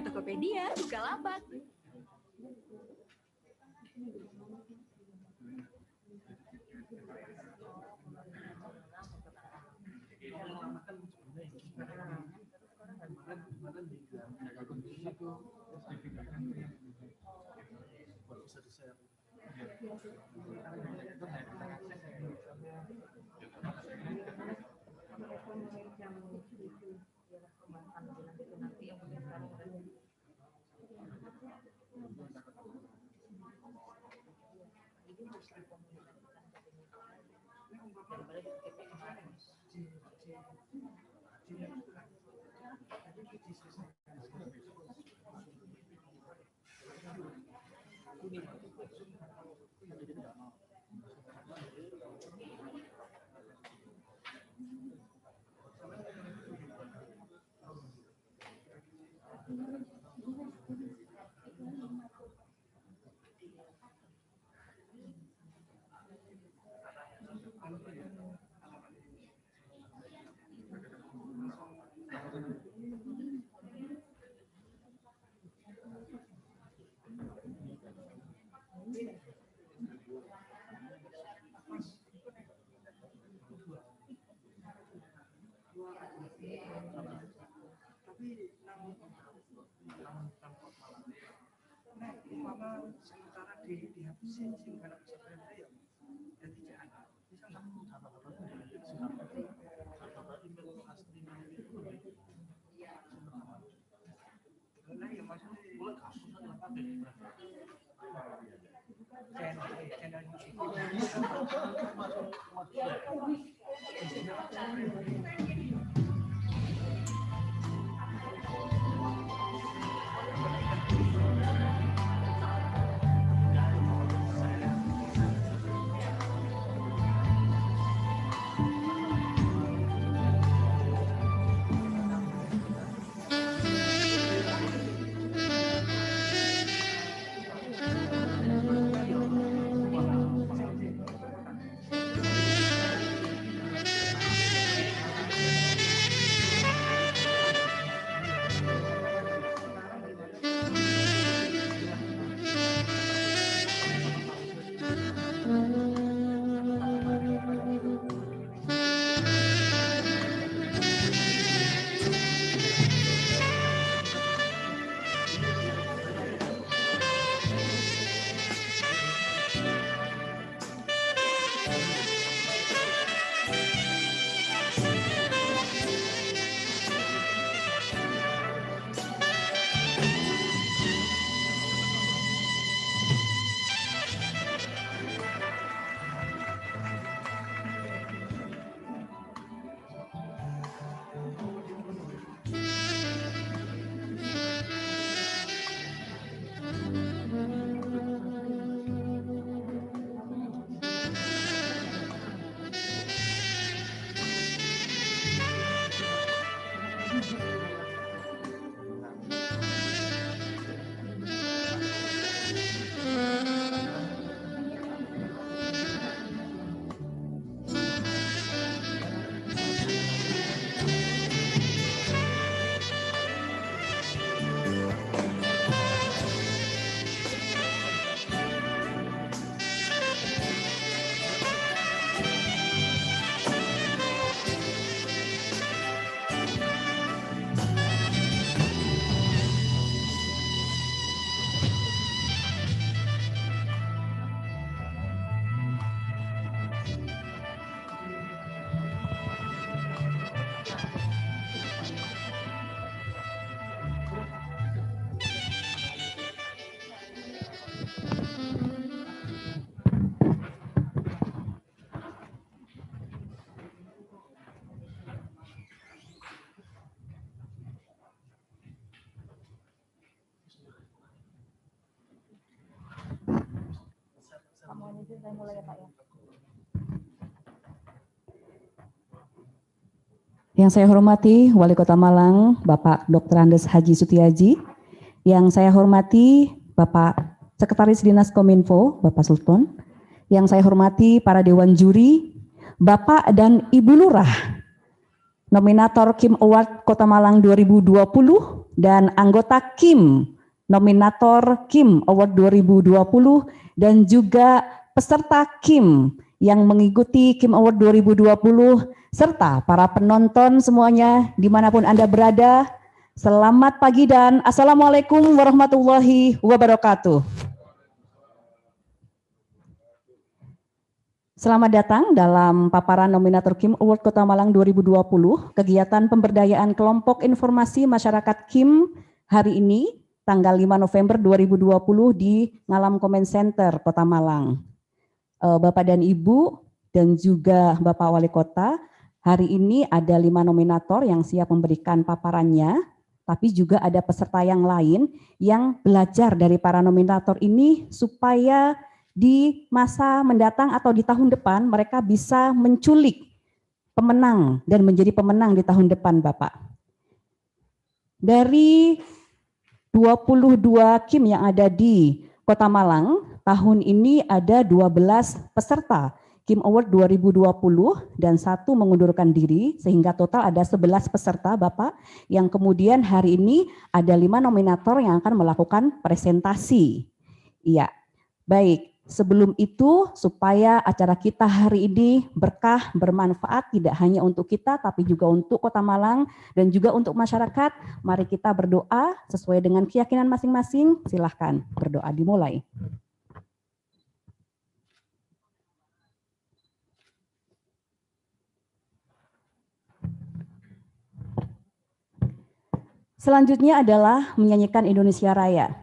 Tokopedia, Bukalapak. Sementara dihabisin sehingga bisa berhenti ya, dan tidak ada. Bisa nggak? Karena ya maksudnya channel Yang saya hormati Wali Kota Malang, Bapak Dr. Andes Haji Sutiaji. Yang saya hormati Bapak Sekretaris Dinas Kominfo, Bapak Sultan. Yang saya hormati para Dewan Juri, Bapak dan Ibu Lurah, nominator Kim Award Kota Malang 2020 dan anggota Kim, nominator Kim Award 2020 dan juga peserta Kim yang mengikuti Kim Award 2020 serta para penonton semuanya dimanapun Anda berada. Selamat pagi dan Assalamualaikum warahmatullahi wabarakatuh. Selamat datang dalam paparan nominator Kim Award Kota Malang 2020, kegiatan pemberdayaan kelompok informasi masyarakat Kim hari ini, tanggal 5 November 2020 di Ngalam Comment Center, Kota Malang. Bapak dan Ibu dan juga Bapak Wali Kota, hari ini ada 5 nominator yang siap memberikan paparannya. Tapi juga ada peserta yang lain yang belajar dari para nominator ini supaya di masa mendatang atau di tahun depan mereka bisa menculik pemenang dan menjadi pemenang di tahun depan, Bapak. Dari 22 Kim yang ada di Kota Malang, tahun ini ada 12 peserta Kim Award 2020 dan 1 mengundurkan diri sehingga total ada 11 peserta Bapak yang kemudian hari ini ada 5 nominator yang akan melakukan presentasi. Iya, baik. Sebelum itu supaya acara kita hari ini berkah, bermanfaat tidak hanya untuk kita tapi juga untuk Kota Malang dan juga untuk masyarakat, mari kita berdoa sesuai dengan keyakinan masing-masing. Silahkan berdoa dimulai. Selanjutnya adalah menyanyikan Indonesia Raya.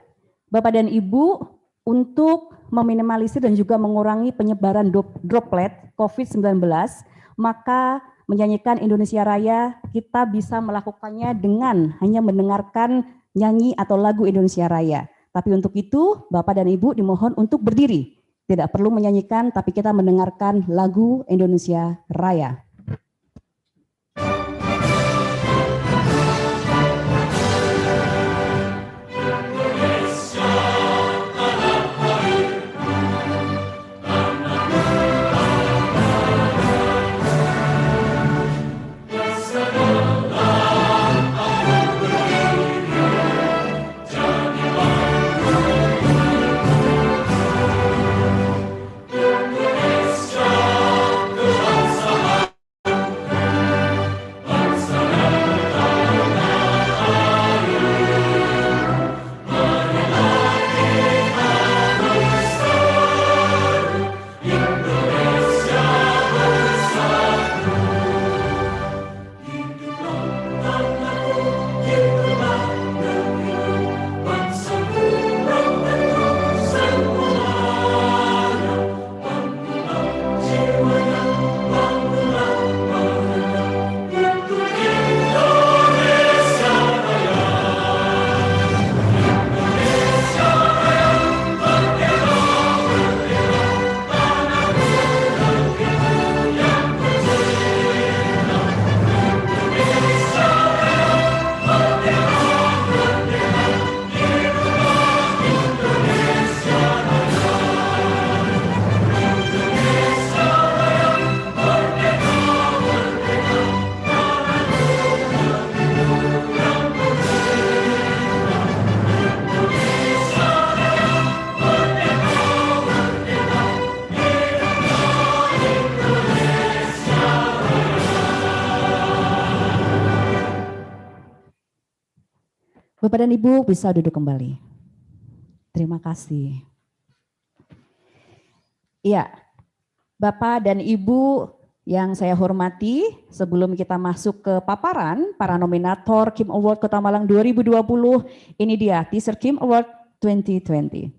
Bapak dan Ibu, untuk meminimalisir dan juga mengurangi penyebaran droplet COVID-19, maka menyanyikan Indonesia Raya kita bisa melakukannya dengan hanya mendengarkan nyanyi atau lagu Indonesia Raya. Tapi untuk itu, Bapak dan Ibu dimohon untuk berdiri. Tidak perlu menyanyikan, tapi kita mendengarkan lagu Indonesia Raya. Bapak dan Ibu bisa duduk kembali. Terima kasih. Iya, Bapak dan Ibu yang saya hormati, sebelum kita masuk ke paparan para nominator Kim Award Kota Malang 2020, ini dia teaser Kim Award 2020.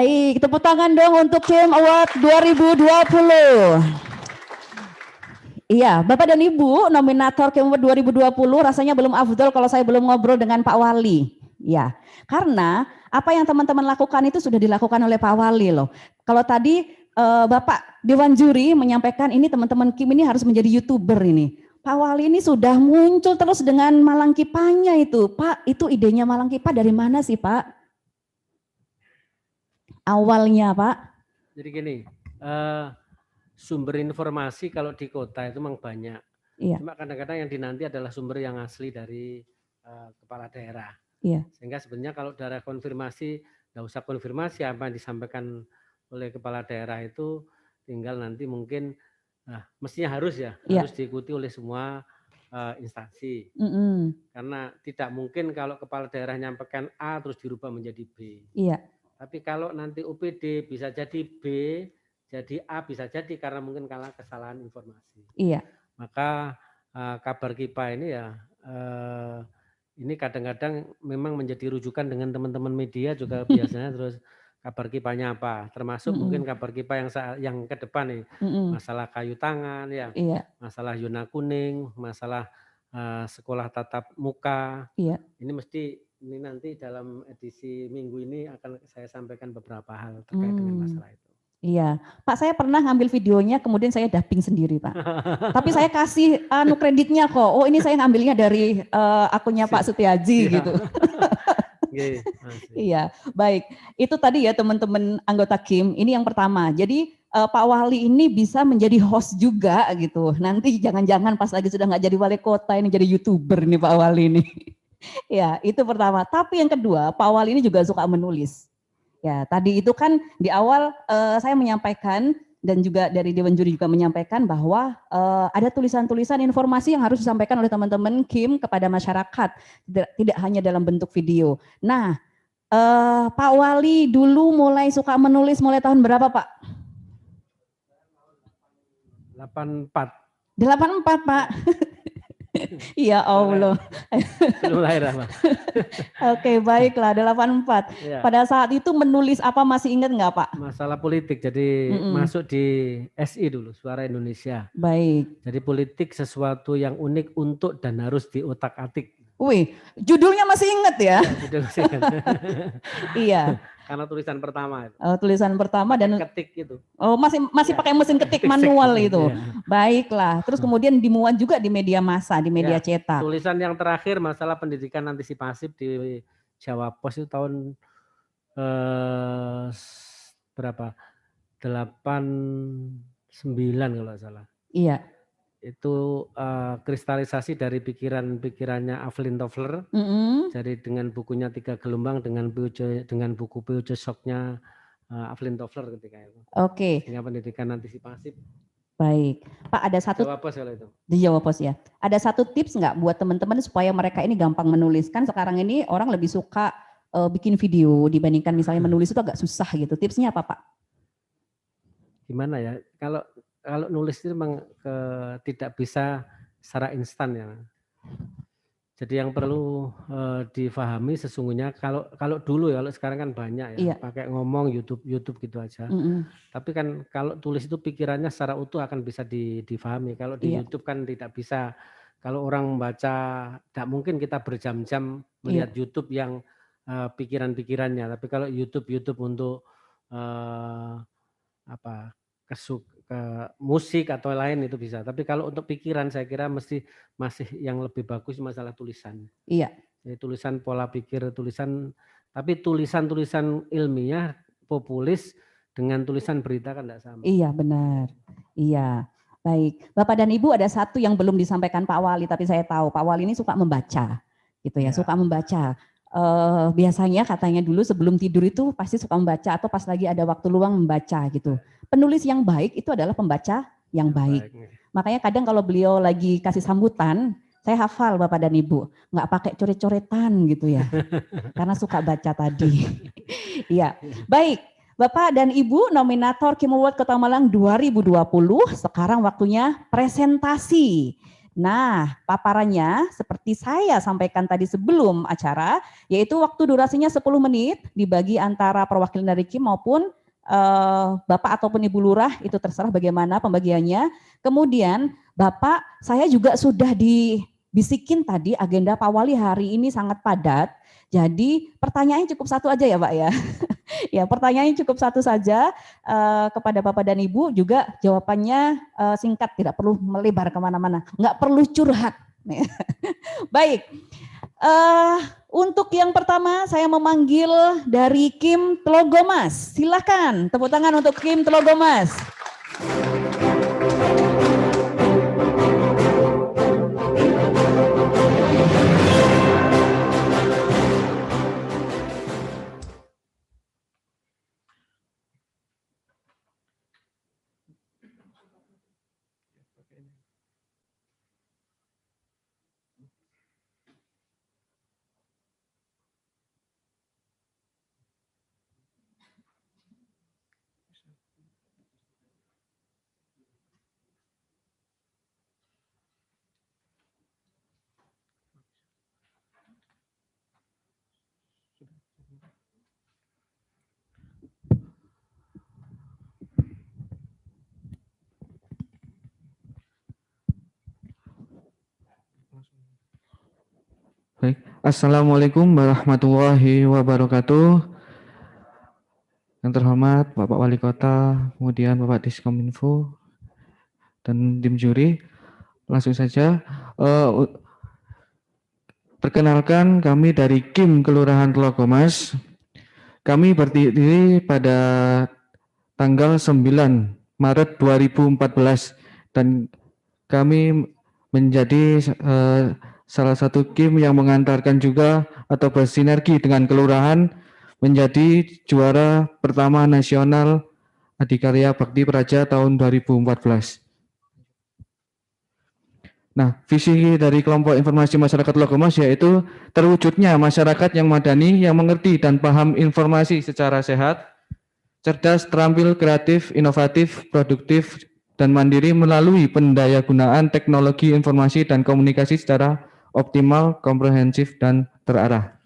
Baik, tepuk tangan dong untuk Kim Award 2020. Iya, Bapak dan Ibu, nominator Kim Award 2020 rasanya belum afdol kalau saya belum ngobrol dengan Pak Wali. Ya, karena apa yang teman-teman lakukan itu sudah dilakukan oleh Pak Wali loh. Kalau tadi Bapak Dewan Juri menyampaikan ini teman-teman Kim ini harus menjadi YouTuber ini. Pak Wali ini sudah muncul terus dengan Malang Kipanya itu. Pak, itu idenya Malang Kipa dari mana sih Pak? Awalnya Pak? Jadi gini, sumber informasi kalau di kota itu memang banyak. Iya. Cuma kadang-kadang yang dinanti adalah sumber yang asli dari kepala daerah. Iya. Sehingga sebenarnya kalau daerah konfirmasi, nggak usah konfirmasi apa yang disampaikan oleh kepala daerah itu, tinggal nanti mungkin, mestinya harus ya, harus diikuti oleh semua instansi. Karena tidak mungkin kalau kepala daerah nyampaikan A terus dirubah menjadi B. Iya. Tapi kalau nanti UPD bisa jadi B, jadi A bisa jadi karena mungkin kalah kesalahan informasi. Iya. Maka kabar Kipa ini ya ini kadang-kadang memang menjadi rujukan dengan teman-teman media juga biasanya terus kabar Kipanya apa, termasuk mungkin kabar Kipa yang ke depan nih, masalah kayu tangan ya, masalah zona kuning, masalah sekolah tatap muka. Iya. Ini nanti dalam edisi minggu ini akan saya sampaikan beberapa hal terkait dengan masalah itu. Iya, Pak saya pernah ngambil videonya kemudian saya dubbing sendiri Pak. Tapi saya kasih kreditnya kok. Oh ini saya ngambilnya dari akunnya Pak Setiaji gitu. Iya, baik. Itu tadi ya teman-teman anggota Kim. Ini yang pertama. Jadi Pak Wali ini bisa menjadi host juga gitu. Nanti jangan-jangan pas lagi sudah nggak jadi wali kota ini jadi YouTuber nih Pak Wali ini. Ya, itu pertama. Tapi yang kedua, Pak Wali ini juga suka menulis. Ya, tadi itu kan di awal saya menyampaikan dan juga dari Dewan Juri juga menyampaikan bahwa ada tulisan-tulisan informasi yang harus disampaikan oleh teman-teman Kim kepada masyarakat, tidak hanya dalam bentuk video. Nah, Pak Wali dulu mulai suka menulis mulai tahun berapa Pak? 84. 84 Pak. Iya Allah. Belum lahir apa? Oke baiklah 84. Ya. Pada saat itu menulis apa masih ingat nggak Pak? Masalah politik jadi masuk di SI dulu Suara Indonesia. Baik. Jadi politik sesuatu yang unik untuk dan harus diotak-atik. Wih judulnya masih ingat ya? Judul masih ingat. Iya. Karena tulisan pertama itu. Tulisan pertama dan ketik itu. Oh masih pakai mesin ketik manual itu. Ya. Baiklah. Terus kemudian dimuat juga di media massa, di media cetak. Tulisan yang terakhir masalah pendidikan antisipasif di Jawa Pos itu tahun berapa? 89 kalau salah. Iya. Itu kristalisasi dari pikirannya Avelin Toffler. Jadi dengan bukunya 3 gelombang dengan buku Future Shock-nya Avelin Toffler ketika itu. Oke. Sehingga pendidikan antisipasif. Baik, Pak ada satu Jawa Pos kalau itu. Di Jawa Pos ya. Ada satu tips nggak buat teman-teman supaya mereka ini gampang menuliskan? Sekarang ini orang lebih suka bikin video dibandingkan misalnya menulis itu agak susah gitu. Tipsnya apa Pak? Gimana ya? Kalau nulis itu memang tidak bisa secara instan ya. Jadi yang perlu difahami sesungguhnya kalau dulu ya, kalau sekarang kan banyak ya, pakai ngomong YouTube gitu aja. Tapi kan kalau tulis itu pikirannya secara utuh akan bisa difahami. Kalau di YouTube kan tidak bisa. Kalau orang membaca, tidak mungkin kita berjam-jam melihat YouTube yang pikiran-pikirannya. Tapi kalau YouTube untuk ke musik atau lain itu bisa. Tapi kalau untuk pikiran saya kira masih yang lebih bagus masalah tulisan. Iya. Jadi tulisan pola pikir, tapi tulisan ilmiah populis dengan tulisan berita kan tidak sama. Iya benar. Iya. Baik. Bapak dan Ibu ada satu yang belum disampaikan Pak Wali, tapi saya tahu Pak Wali ini suka membaca, gitu ya. Suka membaca. Biasanya katanya dulu sebelum tidur itu pasti suka membaca atau pas lagi ada waktu luang membaca gitu. Penulis yang baik itu adalah pembaca yang baik. Makanya kadang kalau beliau lagi kasih sambutan, saya hafal Bapak dan Ibu, nggak pakai coret-coretan gitu ya, karena suka baca tadi. Iya, baik. Bapak dan Ibu nominator Kim Award Kota Malang 2020, sekarang waktunya presentasi. Nah, paparannya seperti saya sampaikan tadi sebelum acara, yaitu waktu durasinya 10 menit dibagi antara perwakilan dari Kim maupun Bapak ataupun Ibu Lurah, itu terserah bagaimana pembagiannya. Kemudian Bapak, saya juga sudah dibisikin tadi agenda Pak Wali hari ini sangat padat, jadi pertanyaannya cukup satu aja ya Pak ya. Ya, pertanyaannya cukup satu saja kepada Bapak dan Ibu, juga jawabannya singkat, tidak perlu melebar kemana-mana, nggak perlu curhat. Baik, untuk yang pertama saya memanggil dari Kim Telogomas. Silakan tepuk tangan untuk Kim Telogomas. Baik, Assalamualaikum warahmatullahi wabarakatuh. Yang terhormat Bapak Wali Kota, kemudian Bapak Diskominfo, dan tim juri, langsung saja. Perkenalkan, kami dari Kim Kelurahan Telogomas. Kami berdiri pada tanggal 9 Maret 2014 dan kami menjadi salah satu Kim yang mengantarkan juga atau bersinergi dengan kelurahan menjadi juara pertama nasional Adikarya Bakti Praja tahun 2014. Nah, visi dari kelompok informasi masyarakat Telogomas yaitu terwujudnya masyarakat yang madani, yang mengerti dan paham informasi secara sehat, cerdas, terampil, kreatif, inovatif, produktif, dan mandiri melalui pendayagunaan teknologi informasi dan komunikasi secara optimal, komprehensif, dan terarah.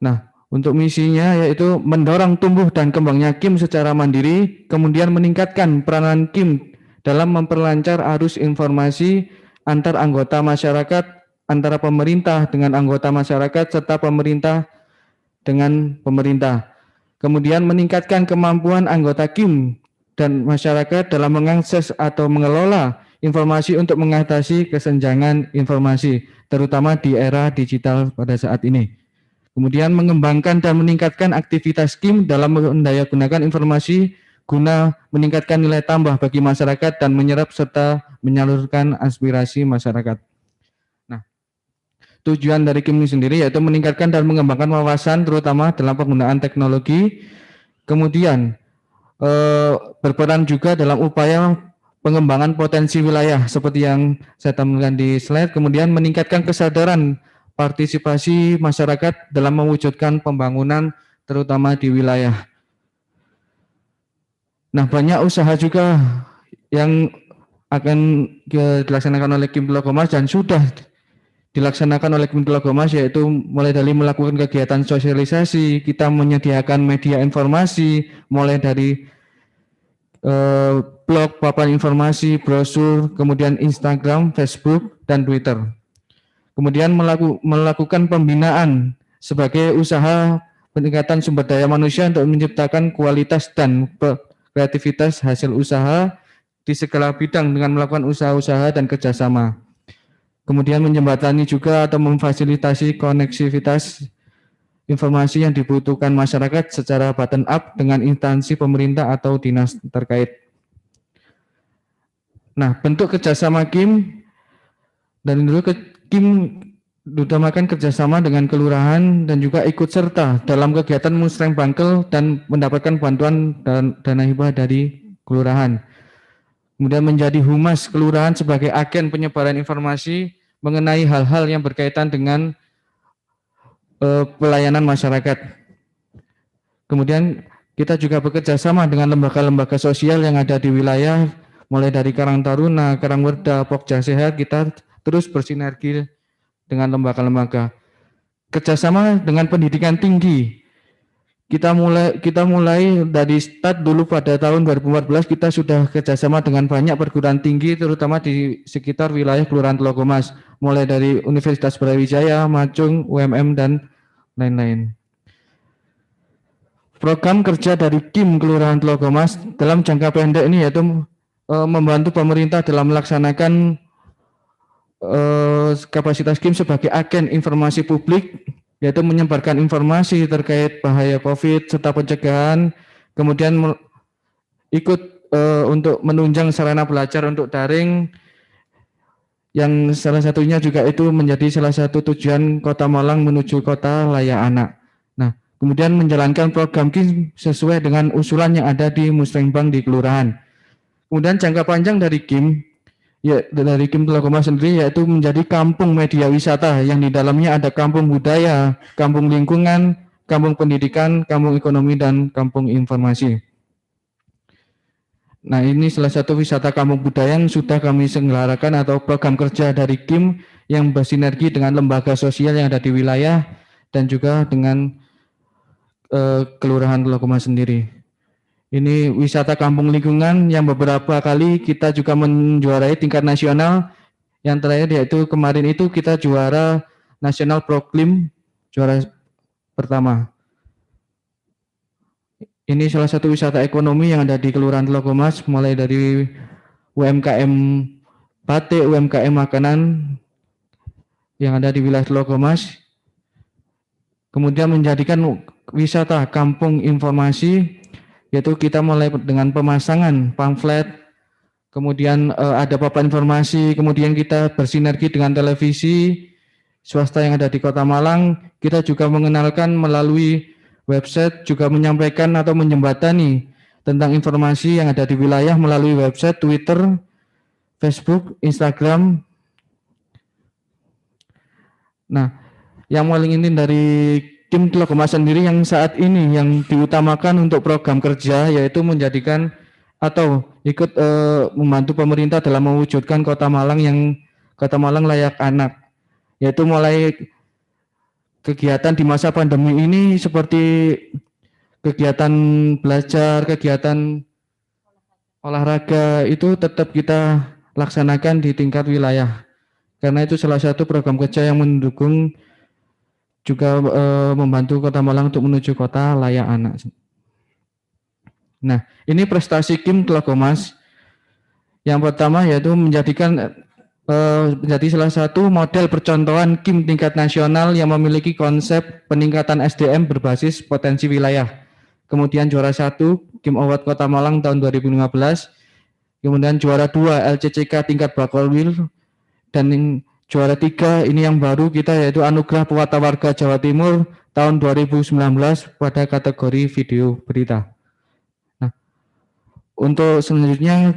Nah, untuk misinya yaitu mendorong tumbuh dan kembangnya Kim secara mandiri, kemudian meningkatkan peranan Kim dalam memperlancar arus informasi antar anggota masyarakat, antara pemerintah dengan anggota masyarakat, serta pemerintah dengan pemerintah. Kemudian meningkatkan kemampuan anggota Kim dan masyarakat dalam mengakses atau mengelola informasi untuk mengatasi kesenjangan informasi, terutama di era digital pada saat ini. Kemudian mengembangkan dan meningkatkan aktivitas Kim dalam mendayagunakan informasi guna meningkatkan nilai tambah bagi masyarakat dan menyerap serta menyalurkan aspirasi masyarakat. Nah, tujuan dari Kim ini sendiri yaitu meningkatkan dan mengembangkan wawasan terutama dalam penggunaan teknologi, kemudian berperan juga dalam upaya pengembangan potensi wilayah seperti yang saya tampilkan di slide, kemudian meningkatkan kesadaran partisipasi masyarakat dalam mewujudkan pembangunan terutama di wilayah. Nah, banyak usaha juga yang akan dilaksanakan oleh Kim Telogomas dan sudah dilaksanakan oleh Kim Telogomas, yaitu mulai dari melakukan kegiatan sosialisasi, kita menyediakan media informasi, mulai dari blog, papan informasi, brosur, kemudian Instagram, Facebook, dan Twitter. Kemudian melakukan pembinaan sebagai usaha peningkatan sumber daya manusia untuk menciptakan kualitas dan kreativitas hasil usaha di segala bidang dengan melakukan usaha-usaha dan kerjasama. Kemudian menjembatani juga atau memfasilitasi koneksivitas informasi yang dibutuhkan masyarakat secara bottom up dengan instansi pemerintah atau dinas terkait. Nah, bentuk kerjasama Kim dan dulu Kim utamakan kerjasama dengan kelurahan dan juga ikut serta dalam kegiatan musreng bangkel dan mendapatkan bantuan dan dana hibah dari kelurahan. Kemudian menjadi humas kelurahan sebagai agen penyebaran informasi mengenai hal-hal yang berkaitan dengan pelayanan masyarakat. Kemudian kita juga bekerja sama dengan lembaga-lembaga sosial yang ada di wilayah, mulai dari Karang Taruna, Karangwerda, Pokja Sehat, kita terus bersinergi dengan lembaga-lembaga. Kerjasama dengan pendidikan tinggi. Kita mulai dari start dulu pada tahun 2014 kita sudah kerjasama dengan banyak perguruan tinggi terutama di sekitar wilayah Kelurahan Tlogomas, mulai dari Universitas Brawijaya, Macung, UMM dan lain-lain. Program kerja dari KIM Kelurahan Tlogomas dalam jangka pendek ini yaitu membantu pemerintah dalam melaksanakan kapasitas KIM sebagai agen informasi publik, yaitu menyebarkan informasi terkait bahaya COVID serta pencegahan, kemudian ikut untuk menunjang sarana belajar untuk daring, yang salah satunya juga itu menjadi salah satu tujuan Kota Malang menuju kota layak anak. Nah, kemudian menjalankan program KIM sesuai dengan usulan yang ada di Musrengbang di kelurahan. Kemudian jangka panjang dari KIM, ya dari KIM Tlogomas sendiri yaitu menjadi kampung media wisata yang di dalamnya ada kampung budaya, kampung lingkungan, kampung pendidikan, kampung ekonomi, dan kampung informasi. Nah, ini salah satu wisata kampung budaya yang sudah kami selenggarakan atau program kerja dari KIM yang bersinergi dengan lembaga sosial yang ada di wilayah dan juga dengan Kelurahan Tlogomas sendiri. Ini wisata kampung lingkungan yang beberapa kali kita juga menjuarai tingkat nasional. Yang terakhir yaitu kemarin itu kita juara nasional Proklim, juara pertama. Ini salah satu wisata ekonomi yang ada di Kelurahan Tlogomas, mulai dari UMKM batik, UMKM makanan yang ada di wilayah Tlogomas. Kemudian menjadikan wisata kampung informasi, yaitu kita mulai dengan pemasangan pamflet, kemudian ada papan informasi, kemudian kita bersinergi dengan televisi swasta yang ada di Kota Malang. Kita juga mengenalkan melalui website, juga menyampaikan atau menjembatani tentang informasi yang ada di wilayah melalui website, Twitter, Facebook, Instagram. Nah, yang paling inti dari KIM Tlogomas sendiri yang saat ini yang diutamakan untuk program kerja yaitu menjadikan atau ikut membantu pemerintah dalam mewujudkan Kota Malang layak anak, yaitu mulai kegiatan di masa pandemi ini seperti kegiatan belajar, kegiatan olahraga itu tetap kita laksanakan di tingkat wilayah karena itu salah satu program kerja yang mendukung juga membantu Kota Malang untuk menuju kota layak anak. Nah, ini prestasi KIM Tlogomas. Yang pertama yaitu menjadi salah satu model percontohan KIM tingkat nasional yang memiliki konsep peningkatan SDM berbasis potensi wilayah. Kemudian juara 1 KIM Award Kota Malang tahun 2015. Kemudian juara 2 LCCK tingkat Bakolwil, dan juara 3 ini yang baru kita yaitu Anugerah Pewata Warga Jawa Timur tahun 2019 pada kategori video berita. Nah, untuk selanjutnya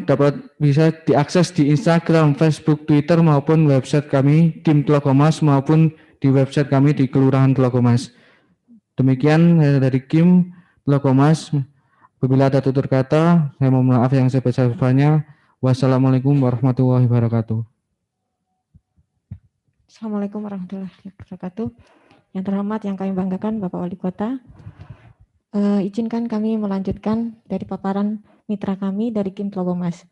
bisa diakses di Instagram, Facebook, Twitter maupun website kami KIM Tlogomas maupun di website kami di Kelurahan Tlogomas. Demikian dari KIM Tlogomas. Apabila ada tutur kata, saya mohon maaf yang sebesar-besarnya. Wassalamualaikum warahmatullahi wabarakatuh. Assalamualaikum warahmatullahi wabarakatuh. Yang terhormat, yang kami banggakan Bapak Wali Kota, izinkan kami melanjutkan dari paparan mitra kami dari KIM Tlogomas.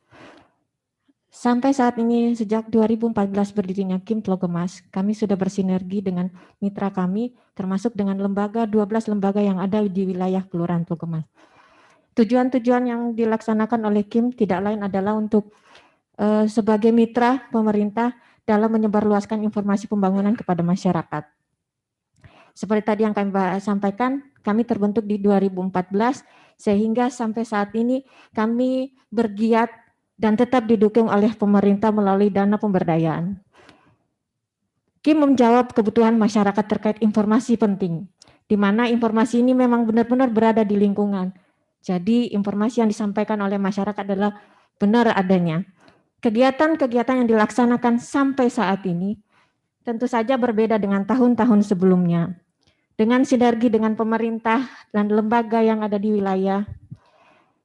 Sampai saat ini, sejak 2014 berdirinya KIM Tlogomas, kami sudah bersinergi dengan mitra kami, termasuk dengan 12 lembaga yang ada di wilayah Kelurahan Tlogomas. Tujuan-tujuan yang dilaksanakan oleh KIM tidak lain adalah untuk sebagai mitra pemerintah dalam menyebarluaskan informasi pembangunan kepada masyarakat. Seperti tadi yang kami sampaikan, kami terbentuk di 2014, sehingga sampai saat ini kami bergiat dan tetap didukung oleh pemerintah melalui dana pemberdayaan. KIM menjawab kebutuhan masyarakat terkait informasi penting, di mana informasi ini memang benar-benar berada di lingkungan. Jadi informasi yang disampaikan oleh masyarakat adalah benar adanya. Kegiatan-kegiatan yang dilaksanakan sampai saat ini tentu saja berbeda dengan tahun-tahun sebelumnya. Dengan sinergi dengan pemerintah dan lembaga yang ada di wilayah,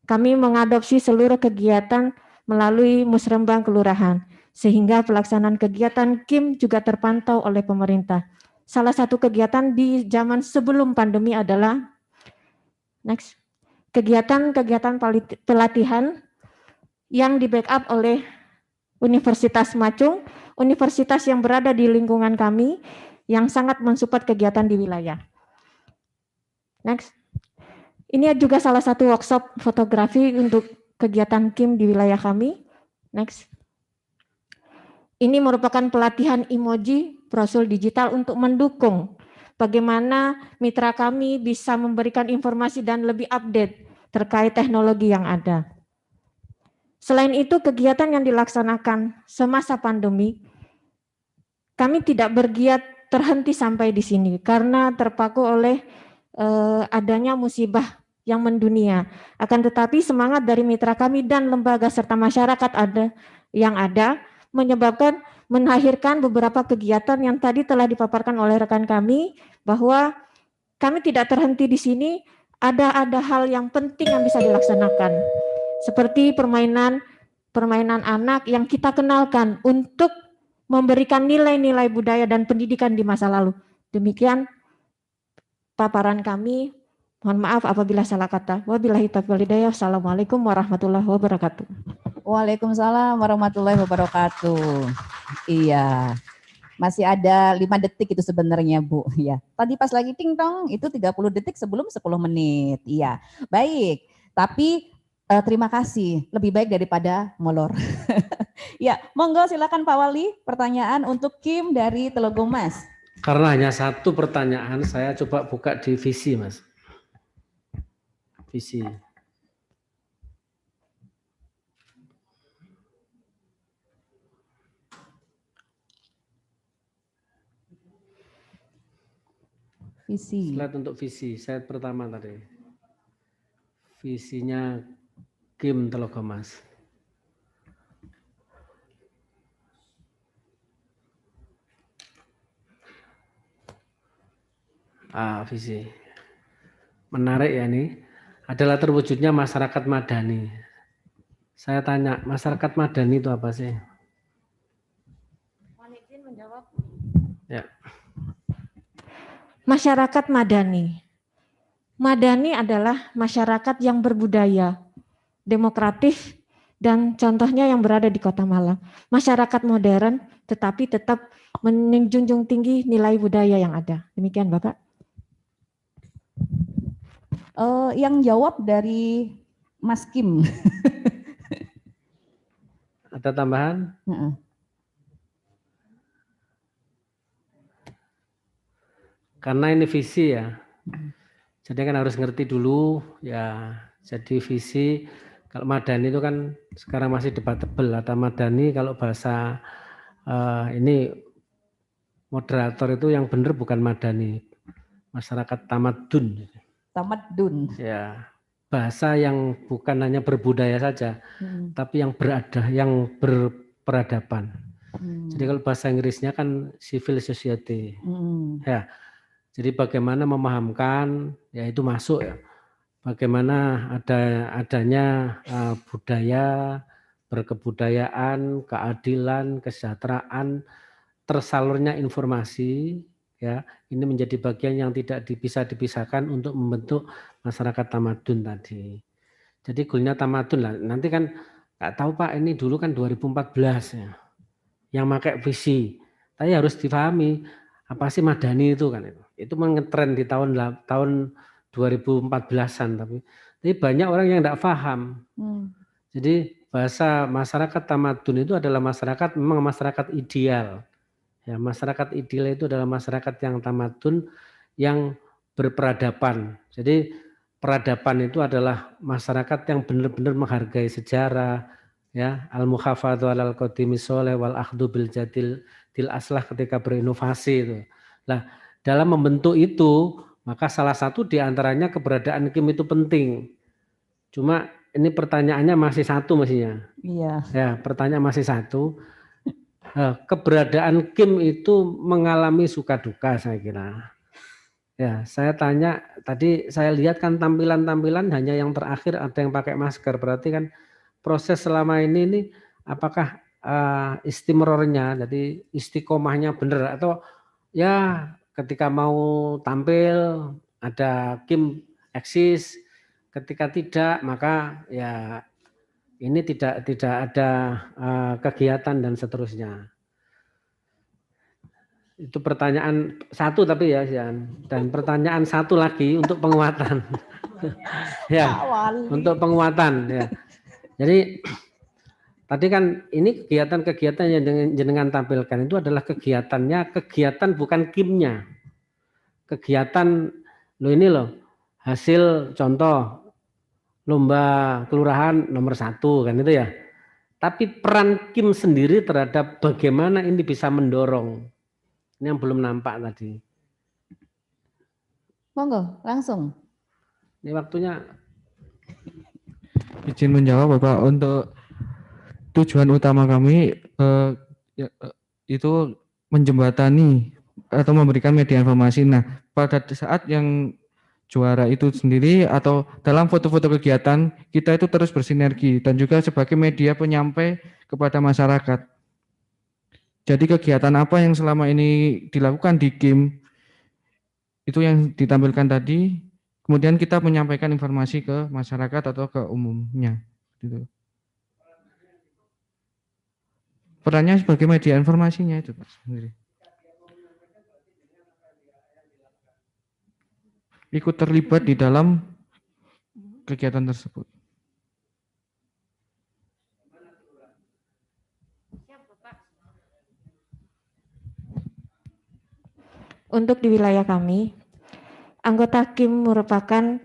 kami mengadopsi seluruh kegiatan melalui musrembang kelurahan, sehingga pelaksanaan kegiatan KIM juga terpantau oleh pemerintah. Salah satu kegiatan di zaman sebelum pandemi adalah kegiatan-kegiatan pelatihan yang di-backup oleh Universitas Macung, universitas yang berada di lingkungan kami yang sangat mensupport kegiatan di wilayah. Next. Ini juga salah satu workshop fotografi untuk kegiatan KIM di wilayah kami. Next. Ini merupakan pelatihan emoji brosur digital untuk mendukung bagaimana mitra kami bisa memberikan informasi dan lebih update terkait teknologi yang ada. Selain itu, kegiatan yang dilaksanakan semasa pandemi, kami tidak bergiat terhenti sampai di sini karena terpaku oleh adanya musibah yang mendunia. Akan tetapi semangat dari mitra kami dan lembaga serta masyarakat yang ada menyebabkan melahirkan beberapa kegiatan yang tadi telah dipaparkan oleh rekan kami, bahwa kami tidak terhenti di sini, ada hal yang penting yang bisa dilaksanakan. Seperti permainan anak yang kita kenalkan untuk memberikan nilai-nilai budaya dan pendidikan di masa lalu. Demikian paparan kami. Mohon maaf apabila salah kata. Wabillahi taufiq wal hidayah. Wassalamualaikum warahmatullahi wabarakatuh. Waalaikumsalam warahmatullahi wabarakatuh. Iya. Masih ada 5 detik itu sebenarnya, Bu. Ya. Tadi pas lagi ting tong itu 30 detik sebelum 10 menit. Iya. Baik. Tapi terima kasih. Lebih baik daripada molor. Ya, monggo silakan Pak Wali, pertanyaan untuk Kim dari Telogong Mas. Karena hanya satu pertanyaan, saya coba buka di visi, Mas. Visi. Visi. Slide untuk visi, slide pertama tadi. Visinya Kim Telogong Mas. Visi. Menarik ya ini. Adalah terwujudnya masyarakat madani. Saya tanya, masyarakat madani itu apa sih? Menjawab. Ya. Masyarakat madani. Madani adalah masyarakat yang berbudaya, demokratis, dan contohnya yang berada di Kota Malang. Masyarakat modern tetapi tetap menjunjung tinggi nilai budaya yang ada. Demikian Bapak. Yang jawab dari Mas Kim. Ada tambahan? Karena ini visi ya. Jadi kan harus ngerti dulu ya. Jadi visi kalau madani itu kan sekarang masih debatable. Atau madani kalau bahasa ini moderator itu yang benar bukan madani. Masyarakat tamadun. Tamadun. Ya, bahasa yang bukan hanya berbudaya saja, tapi yang berperadaban. Jadi kalau bahasa Inggrisnya kan civil society. Ya, jadi bagaimana memahamkan, ya itu masuk ya. Bagaimana adanya budaya, berkebudayaan, keadilan, kesejahteraan, tersalurnya informasi. Ya, ini menjadi bagian yang tidak bisa dipisahkan untuk membentuk masyarakat tamadun tadi. Jadi goalnya tamadun lah. Nanti kan nggak tahu Pak, ini dulu kan 2014 ya, yang pakai visi. Tapi harus difahami apa sih madani itu kan itu. Itu mengetren di tahun 2014-an tapi banyak orang yang nggak paham. Jadi bahasa masyarakat tamadun itu adalah masyarakat memang masyarakat ideal. Ya, masyarakat ideal itu adalah masyarakat yang tamadun, yang berperadaban. Jadi peradaban itu adalah masyarakat yang benar-benar menghargai sejarah, ya, al-mukhafadhu alal qadimi sholeh wal akhdhu bil jadil aslah ketika berinovasi itu. Nah, dalam membentuk itu, maka salah satu diantaranya keberadaan Kim itu penting. Cuma ini pertanyaannya masih satu mestinya. Iya. Ya, pertanyaan masih satu. Keberadaan Kim itu mengalami suka duka saya kira. Ya, saya tanya tadi saya lihat kan tampilan-tampilan hanya yang terakhir ada yang pakai masker, berarti kan proses selama ini apakah istimrornya, jadi istiqomahnya benar atau ya ketika mau tampil ada kim eksis, ketika tidak maka ya ini tidak ada kegiatan dan seterusnya. Itu pertanyaan satu tapi ya Sian. Dan pertanyaan satu lagi untuk penguatan. Ya, untuk penguatan ya. Jadi tadi kan ini kegiatan-kegiatan yang jenengan tampilkan itu adalah kegiatan bukan kimnya. Kegiatan ini hasil contoh lomba kelurahan nomor 1 kan itu ya. Tapi peran kim sendiri terhadap bagaimana ini bisa mendorong. Ini yang belum nampak tadi. Monggo, langsung. Ini waktunya. Izin menjawab Bapak, untuk tujuan utama kami itu menjembatani atau memberikan media informasi. Nah, pada saat yang juara itu sendiri atau dalam foto-foto kegiatan, kita itu terus bersinergi dan juga sebagai media penyampai kepada masyarakat. Jadi kegiatan apa yang selama ini dilakukan di KIM, itu yang ditampilkan tadi, kemudian kita menyampaikan informasi ke masyarakat atau ke umumnya. Gitu. Perannya sebagai media informasinya itu Pak sendiri. Ikut terlibat di dalam kegiatan tersebut. Untuk di wilayah kami, anggota KIM merupakan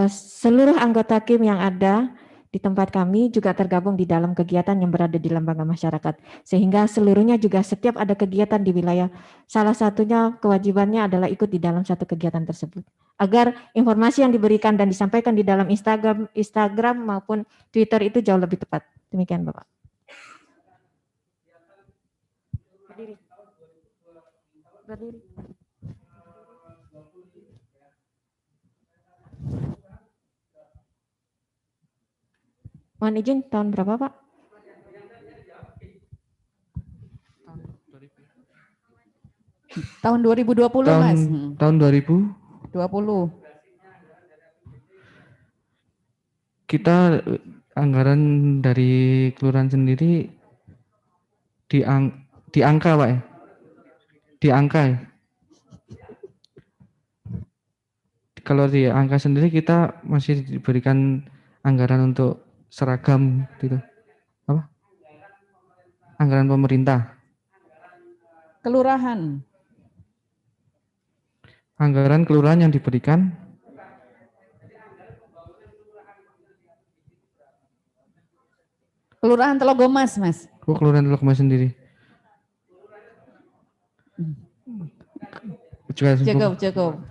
seluruh anggota KIM yang ada di tempat kami juga tergabung di dalam kegiatan yang berada di lembaga masyarakat. Sehingga seluruhnya juga setiap ada kegiatan di wilayah, salah satunya kewajibannya adalah ikut di dalam satu kegiatan tersebut. Agar informasi yang diberikan dan disampaikan di dalam Instagram maupun Twitter itu jauh lebih tepat. Demikian Bapak. Berdiri. Mohon izin, tahun berapa Pak? Tahun 2020 Mas. Tahun 2020. Kita anggaran dari kelurahan sendiri di angka Pak ya? Di angka ya? Kalau di angka sendiri kita masih diberikan anggaran untuk seragam gitu. Apa? Anggaran pemerintah. Kelurahan. Anggaran kelurahan yang diberikan Kelurahan Telogomas, Mas. Oh, kelurahan Telogomas sendiri. Cukup.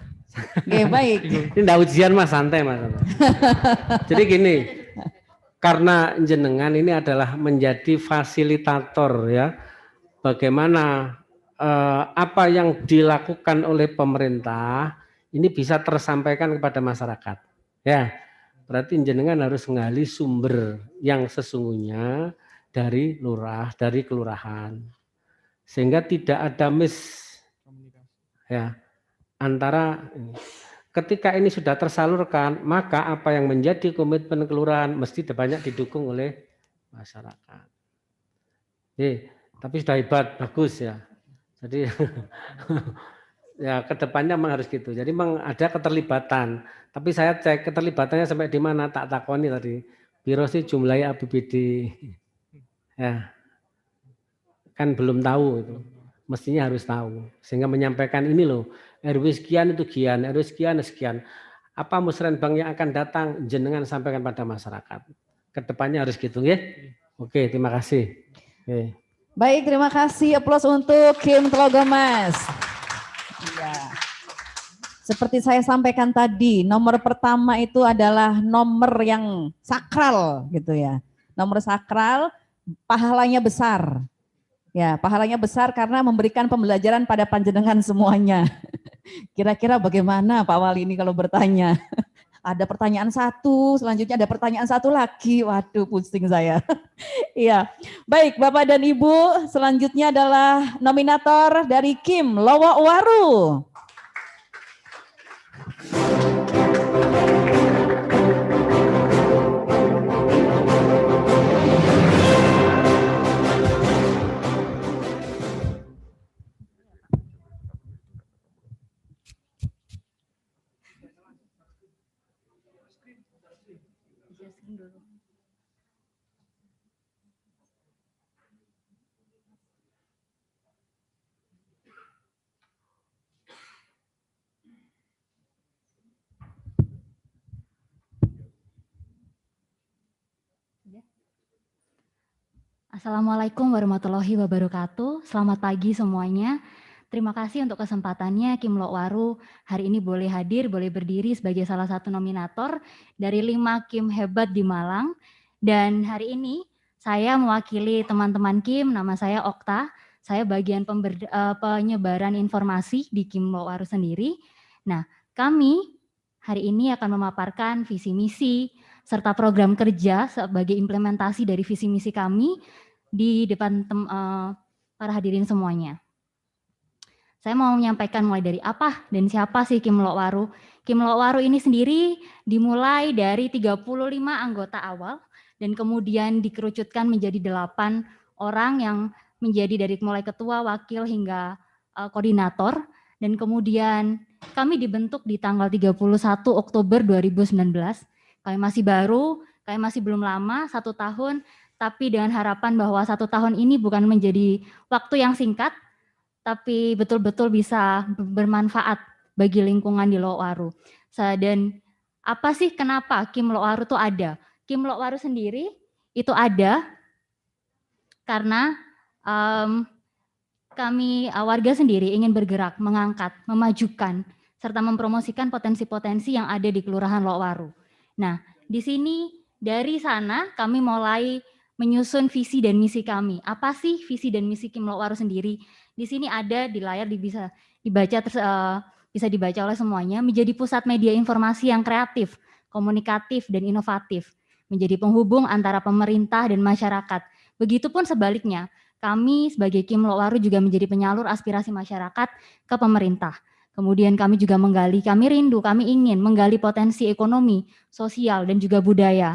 Oke, baik. Ini enggak ujian Mas, santai Mas. Jadi gini, karena jenengan ini adalah menjadi fasilitator ya, bagaimana apa yang dilakukan oleh pemerintah ini bisa tersampaikan kepada masyarakat. Ya, berarti jenengan harus menggali sumber yang sesungguhnya dari lurah, dari kelurahan, sehingga tidak ada ya antara. Ketika ini sudah tersalurkan, maka apa yang menjadi komitmen kelurahan mesti banyak didukung oleh masyarakat. Tapi sudah hebat, bagus ya. Jadi ya kedepannya memang harus gitu. Jadi memang ada keterlibatan. Tapi saya cek keterlibatannya sampai di mana, tak takoni tadi. Biro sih jumlahnya APBD. Ya, kan belum tahu itu. Mestinya harus tahu. Sehingga menyampaikan ini loh. RW sekian itu sekian, RW sekian. Apa musrenbang yang akan datang jenengan sampaikan pada masyarakat. Kedepannya harus gitu ya. Oke, terima kasih. Oke. Baik, terima kasih. Aplaus untuk KIM Telogomas. Ya. Seperti saya sampaikan tadi, nomor pertama itu adalah nomor yang sakral gitu ya. Nomor sakral, pahalanya besar. Ya, pahalanya besar karena memberikan pembelajaran pada panjenengan semuanya. Kira-kira bagaimana Pak Wali ini kalau bertanya? Ada pertanyaan satu, selanjutnya ada pertanyaan satu lagi. Waduh, pusing saya. Iya. Baik, Bapak dan Ibu, selanjutnya adalah nominator dari Kim Lowowaru. Assalamualaikum warahmatullahi wabarakatuh. Selamat pagi semuanya. Terima kasih untuk kesempatannya Kim Lowowaru hari ini boleh hadir, boleh berdiri sebagai salah satu nominator dari 5 Kim hebat di Malang. Dan hari ini saya mewakili teman-teman Kim, nama saya Okta. Saya bagian penyebaran informasi di Kim Lowowaru sendiri. Nah, kami hari ini akan memaparkan visi misi serta program kerja sebagai implementasi dari visi misi kami di depan para hadirin semuanya. Saya mau menyampaikan mulai dari apa dan siapa sih Kim Lowowaru. Kim Lowowaru ini sendiri dimulai dari 35 anggota awal dan kemudian dikerucutkan menjadi 8 orang yang menjadi dari mulai ketua, wakil hingga koordinator. Dan kemudian kami dibentuk di tanggal 31 Oktober 2019. Kami masih baru, kami masih belum lama, 1 tahun, tapi dengan harapan bahwa 1 tahun ini bukan menjadi waktu yang singkat, tapi betul-betul bisa bermanfaat bagi lingkungan di Lowowaru. Dan apa sih kenapa Kim Lowowaru itu ada? Kim Lowowaru sendiri itu ada karena kami warga sendiri ingin bergerak, mengangkat, memajukan, serta mempromosikan potensi-potensi yang ada di Kelurahan Lowowaru. Nah, di sini dari sana kami mulai menyusun visi dan misi kami. Apa sih visi dan misi Kim Lowowaru sendiri? Di sini ada di layar bisa dibaca oleh semuanya, menjadi pusat media informasi yang kreatif, komunikatif dan inovatif, menjadi penghubung antara pemerintah dan masyarakat. Begitupun sebaliknya, kami sebagai Kim Lowowaru juga menjadi penyalur aspirasi masyarakat ke pemerintah. Kemudian kami juga menggali, kami rindu, kami ingin menggali potensi ekonomi, sosial dan juga budaya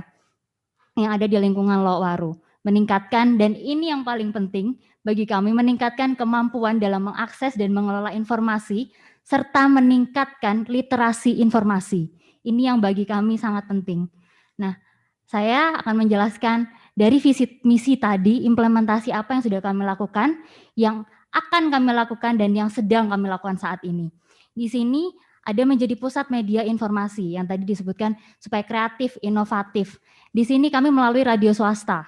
yang ada di lingkungan Lowowaru, meningkatkan, dan ini yang paling penting bagi kami, meningkatkan kemampuan dalam mengakses dan mengelola informasi, serta meningkatkan literasi informasi. Ini yang bagi kami sangat penting. Nah, saya akan menjelaskan dari visi misi tadi, implementasi apa yang sudah kami lakukan, yang akan kami lakukan, dan yang sedang kami lakukan saat ini. Di sini ada menjadi pusat media informasi yang tadi disebutkan supaya kreatif, inovatif. Di sini kami melalui radio swasta.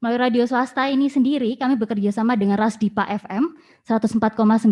Melalui radio swasta ini sendiri kami bekerja sama dengan Rasdipa FM 104,9.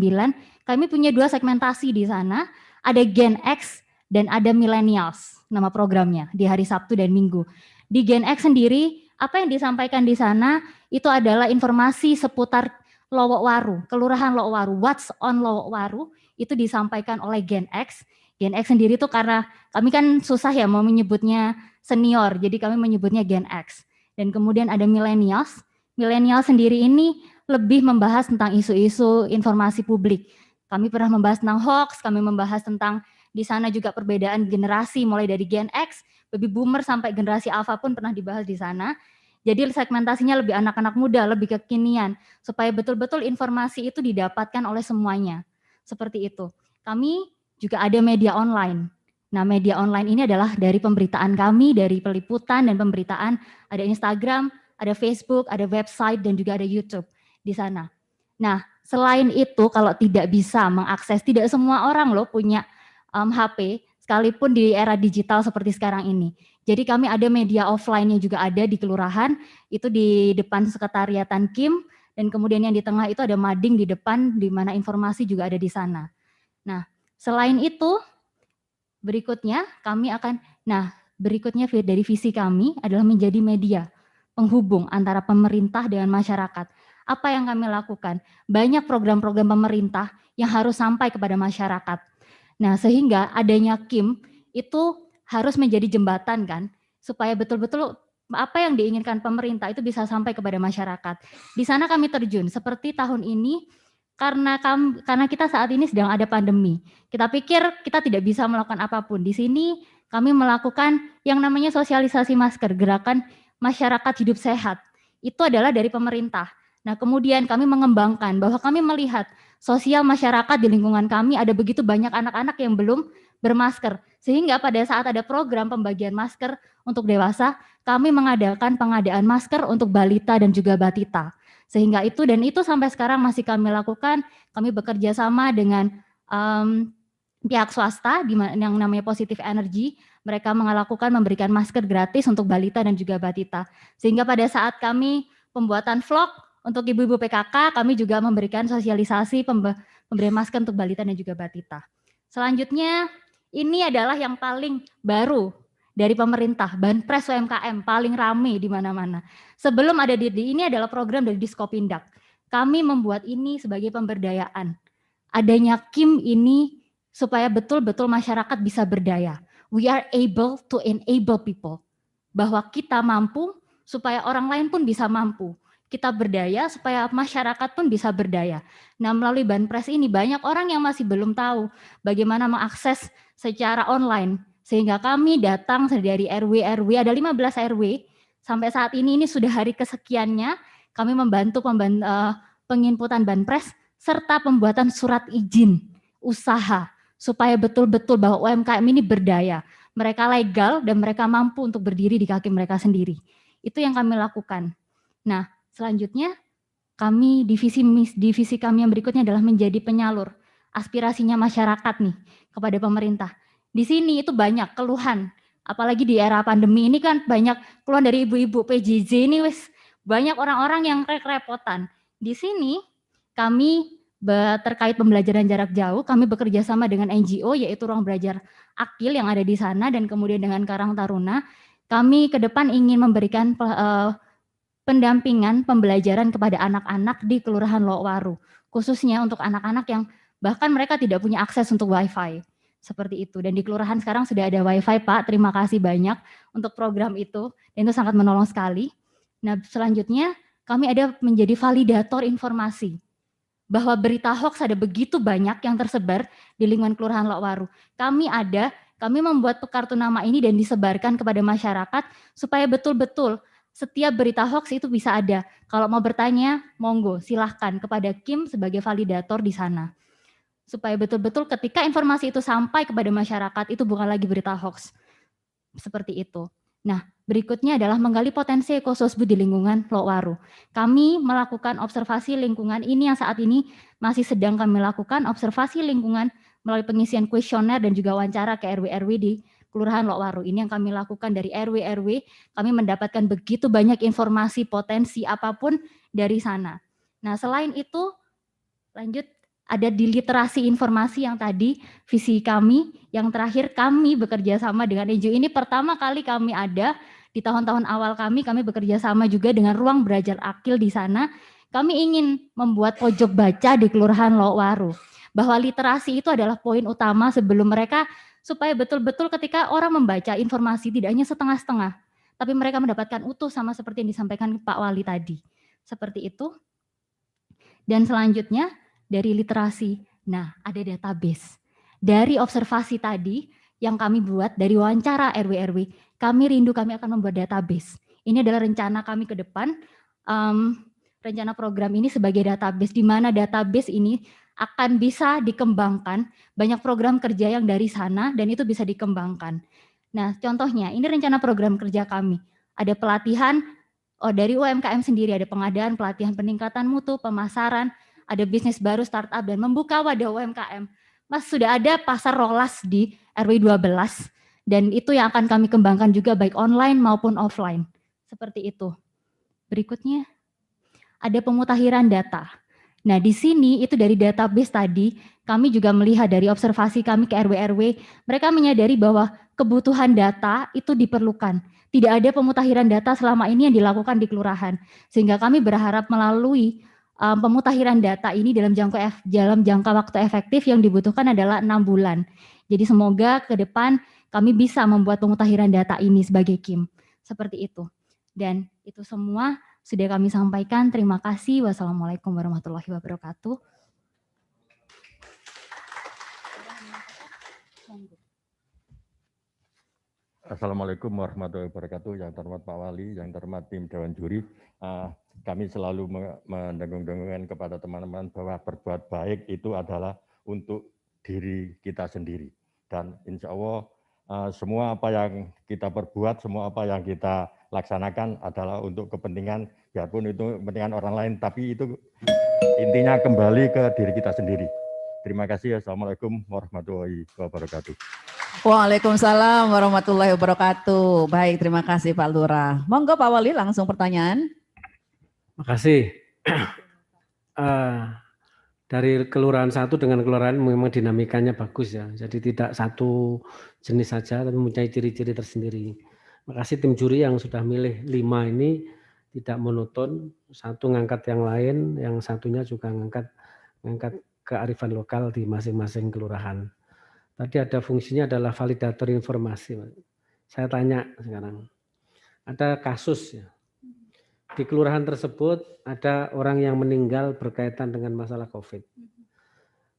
Kami punya 2 segmentasi di sana, ada Gen X dan ada Millennials, nama programnya di hari Sabtu dan Minggu. Di Gen X sendiri, apa yang disampaikan di sana itu adalah informasi seputar Lowowaru, Kelurahan Lowowaru, What's on Lowowaru, itu disampaikan oleh Gen X. Gen X sendiri itu karena kami kan susah ya mau menyebutnya senior, jadi kami menyebutnya Gen X. Dan kemudian ada Millennials. Millennials sendiri ini lebih membahas tentang isu-isu informasi publik. Kami pernah membahas tentang hoax, kami membahas tentang di sana juga perbedaan generasi mulai dari Gen X, baby boomer sampai generasi alpha pun pernah dibahas di sana. Jadi segmentasinya lebih anak-anak muda, lebih kekinian, supaya betul-betul informasi itu didapatkan oleh semuanya. Seperti itu. Kami juga ada media online. Nah, media online ini adalah dari pemberitaan kami, dari peliputan dan pemberitaan, ada Instagram, ada Facebook, ada website, dan juga ada YouTube di sana. Nah, selain itu, kalau tidak bisa mengakses, tidak semua orang loh punya HP, sekalipun di era digital seperti sekarang ini. Jadi kami ada media offline-nya juga ada di kelurahan, itu di depan sekretariatan Kim, dan kemudian yang di tengah itu ada mading di depan, di mana informasi juga ada di sana. Nah, selain itu, berikutnya dari visi kami adalah menjadi media penghubung antara pemerintah dengan masyarakat. Apa yang kami lakukan? Banyak program-program pemerintah yang harus sampai kepada masyarakat. Nah, sehingga adanya Kim itu harus menjadi jembatan kan, supaya betul-betul apa yang diinginkan pemerintah itu bisa sampai kepada masyarakat. Di sana kami terjun, seperti tahun ini, karena kita saat ini sedang ada pandemi. Kita pikir kita tidak bisa melakukan apapun. Di sini kami melakukan yang namanya sosialisasi masker, gerakan masyarakat hidup sehat. Itu adalah dari pemerintah. Nah, kemudian kami mengembangkan bahwa kami melihat sosial masyarakat di lingkungan kami ada begitu banyak anak-anak yang belum bermasker. Sehingga pada saat ada program pembagian masker untuk dewasa, kami mengadakan pengadaan masker untuk balita dan juga batita. Sehingga itu sampai sekarang masih kami lakukan. Kami bekerja sama dengan pihak swasta yang namanya Positive Energy. Mereka memberikan masker gratis untuk balita dan juga batita. Sehingga pada saat kami pembuatan vlog untuk ibu-ibu PKK, kami juga memberikan sosialisasi pemberian masker untuk balita dan juga batita. Selanjutnya, ini adalah yang paling baru dari pemerintah, Banpres UMKM, paling rame di mana-mana. Sebelum ada ini adalah program dari Diskopindak. Kami membuat ini sebagai pemberdayaan. Adanya KIM ini supaya betul-betul masyarakat bisa berdaya. We are able to enable people. Bahwa kita mampu supaya orang lain pun bisa mampu. Kita berdaya supaya masyarakat pun bisa berdaya. Nah, melalui Banpres ini banyak orang yang masih belum tahu bagaimana mengakses secara online. Sehingga kami datang dari RW, ada 15 RW. Sampai saat ini sudah hari kesekiannya, kami membantu penginputan Banpres serta pembuatan surat izin usaha supaya betul-betul bahwa UMKM ini berdaya. Mereka legal dan mereka mampu untuk berdiri di kaki mereka sendiri. Itu yang kami lakukan. Nah, selanjutnya kami divisi kami yang berikutnya adalah menjadi penyalur aspirasinya masyarakat nih kepada pemerintah. Di sini itu banyak keluhan, apalagi di era pandemi ini kan banyak keluhan dari ibu-ibu PJJ ini banyak orang-orang yang kerepotan. Di sini kami terkait pembelajaran jarak jauh, kami bekerja sama dengan NGO yaitu Ruang Belajar Akil yang ada di sana dan kemudian dengan Karang Taruna. Kami ke depan ingin memberikan pendampingan pembelajaran kepada anak-anak di Kelurahan Lokwaru, khususnya untuk anak-anak yang bahkan mereka tidak punya akses untuk WiFi. Seperti itu. Dan di kelurahan sekarang sudah ada WiFi, Pak. Terima kasih banyak untuk program itu. Dan itu sangat menolong sekali. Nah, selanjutnya kami ada menjadi validator informasi. Bahwa berita hoax ada begitu banyak yang tersebar di lingkungan Kelurahan Lokwaru. Kami membuat kartu nama ini dan disebarkan kepada masyarakat supaya betul-betul setiap berita hoax itu bisa ada. Kalau mau bertanya, monggo silahkan kepada Kim sebagai validator di sana. Supaya betul-betul ketika informasi itu sampai kepada masyarakat, itu bukan lagi berita hoax. Seperti itu. Nah, berikutnya adalah menggali potensi ekososbud di lingkungan Lokwaru. Kami melakukan observasi lingkungan ini yang saat ini masih sedang kami lakukan, observasi lingkungan melalui pengisian kuesioner dan juga wawancara ke RW-RW di Kelurahan Lokwaru. Ini yang kami lakukan dari RW-RW, kami mendapatkan begitu banyak informasi potensi apapun dari sana. Nah, selain itu, lanjut, ada di literasi informasi yang tadi visi kami, yang terakhir kami bekerja sama dengan NGO ini pertama kali kami ada di tahun-tahun awal kami bekerja sama juga dengan Ruang Belajar Akil di sana. Kami ingin membuat pojok baca di Kelurahan Lokwaru, bahwa literasi itu adalah poin utama sebelum mereka supaya betul-betul ketika orang membaca informasi tidak hanya setengah-setengah, tapi mereka mendapatkan utuh sama seperti yang disampaikan Pak Wali tadi. Seperti itu. Dan selanjutnya dari literasi, nah ada database. Dari observasi tadi yang kami buat, dari wawancara RW-RW, kami akan membuat database. Ini adalah rencana kami ke depan, rencana program ini sebagai database, di mana database ini akan bisa dikembangkan, banyak program kerja yang dari sana, dan itu bisa dikembangkan. Nah contohnya, ini rencana program kerja kami, ada pelatihan dari UMKM sendiri, ada pengadaan, pelatihan peningkatan mutu, pemasaran, ada bisnis baru, startup, dan membuka wadah UMKM. Mas, sudah ada pasar rolas di RW 12, dan itu yang akan kami kembangkan juga baik online maupun offline. Seperti itu. Berikutnya, ada pemutakhiran data. Nah, di sini itu dari database tadi, kami juga melihat dari observasi kami ke RW-RW, mereka menyadari bahwa kebutuhan data itu diperlukan. Tidak ada pemutakhiran data selama ini yang dilakukan di kelurahan. Sehingga kami berharap melalui pemutakhiran data ini dalam jangka waktu efektif yang dibutuhkan adalah 6 bulan. Jadi semoga ke depan kami bisa membuat pemutahiran data ini sebagai KIM. Seperti itu. Dan itu semua sudah kami sampaikan. Terima kasih. Wassalamualaikum warahmatullahi wabarakatuh. Assalamualaikum warahmatullahi wabarakatuh. Yang terhormat Pak Wali, yang terhormat tim Dewan Juri. Kami selalu mendengung-dengungkan kepada teman-teman bahwa berbuat baik itu adalah untuk diri kita sendiri. Dan insya Allah semua apa yang kita perbuat, semua apa yang kita laksanakan adalah untuk kepentingan, biarpun itu kepentingan orang lain, tapi itu intinya kembali ke diri kita sendiri. Terima kasih. Assalamualaikum warahmatullahi wabarakatuh. Waalaikumsalam warahmatullahi wabarakatuh. Baik, terima kasih Pak Lurah. Monggo Pak Wali langsung pertanyaan. Makasih. Dari kelurahan satu dengan kelurahan memang dinamikanya bagus ya. Jadi tidak satu jenis saja, tapi mempunyai ciri-ciri tersendiri. Makasih tim juri yang sudah milih 5 ini tidak monoton. Satu ngangkat yang lain, yang satunya juga ngangkat kearifan lokal di masing-masing kelurahan. Tadi ada fungsinya adalah validator informasi. Saya tanya sekarang, ada kasus ya. Di kelurahan tersebut ada orang yang meninggal berkaitan dengan masalah COVID.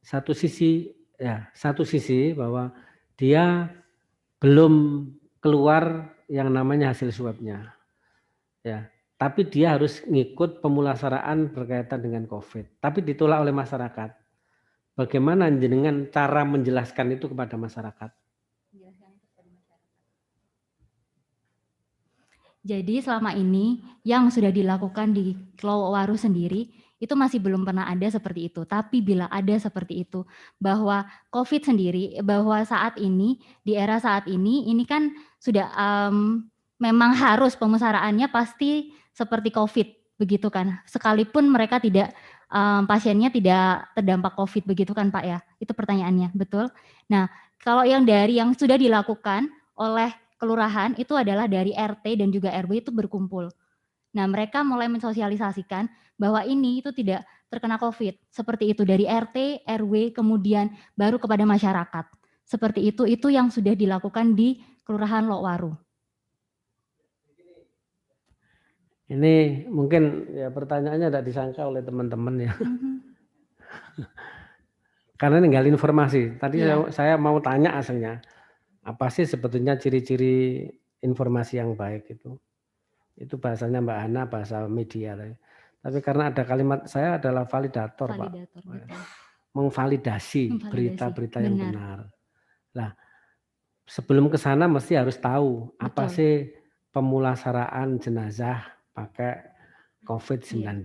Satu sisi bahwa dia belum keluar yang namanya hasil swabnya, ya. Tapi dia harus ngikut pemulasaraan berkaitan dengan COVID. Tapi ditolak oleh masyarakat. Bagaimana dengan cara menjelaskan itu kepada masyarakat? Jadi selama ini yang sudah dilakukan di Klowaru sendiri itu masih belum pernah ada seperti itu. Tapi bila ada seperti itu, bahwa COVID sendiri, bahwa saat ini, di era saat ini kan sudah memang harus pemusaraannya pasti seperti COVID, begitu kan. Sekalipun mereka tidak, pasiennya tidak terdampak COVID, begitu kan Pak ya? Itu pertanyaannya, betul? Nah, kalau yang dari yang sudah dilakukan oleh kelurahan itu adalah dari RT dan juga RW itu berkumpul. Nah, mereka mulai mensosialisasikan bahwa ini itu tidak terkena COVID. Seperti itu dari RT, RW, kemudian baru kepada masyarakat. Seperti itu yang sudah dilakukan di Kelurahan Lokwaru. Ini mungkin ya pertanyaannya tidak disangka oleh teman-teman ya. Karena ninggal informasi. Tadi saya mau tanya aslinya. Apa sih sebetulnya ciri-ciri informasi yang baik itu? Itu bahasanya Mbak Hana, bahasa media. Tapi karena ada kalimat, saya adalah validator Pak. Memvalidasi berita-berita yang benar. Nah, sebelum ke sana mesti harus tahu apa sih pemulasaraan jenazah pakai COVID-19.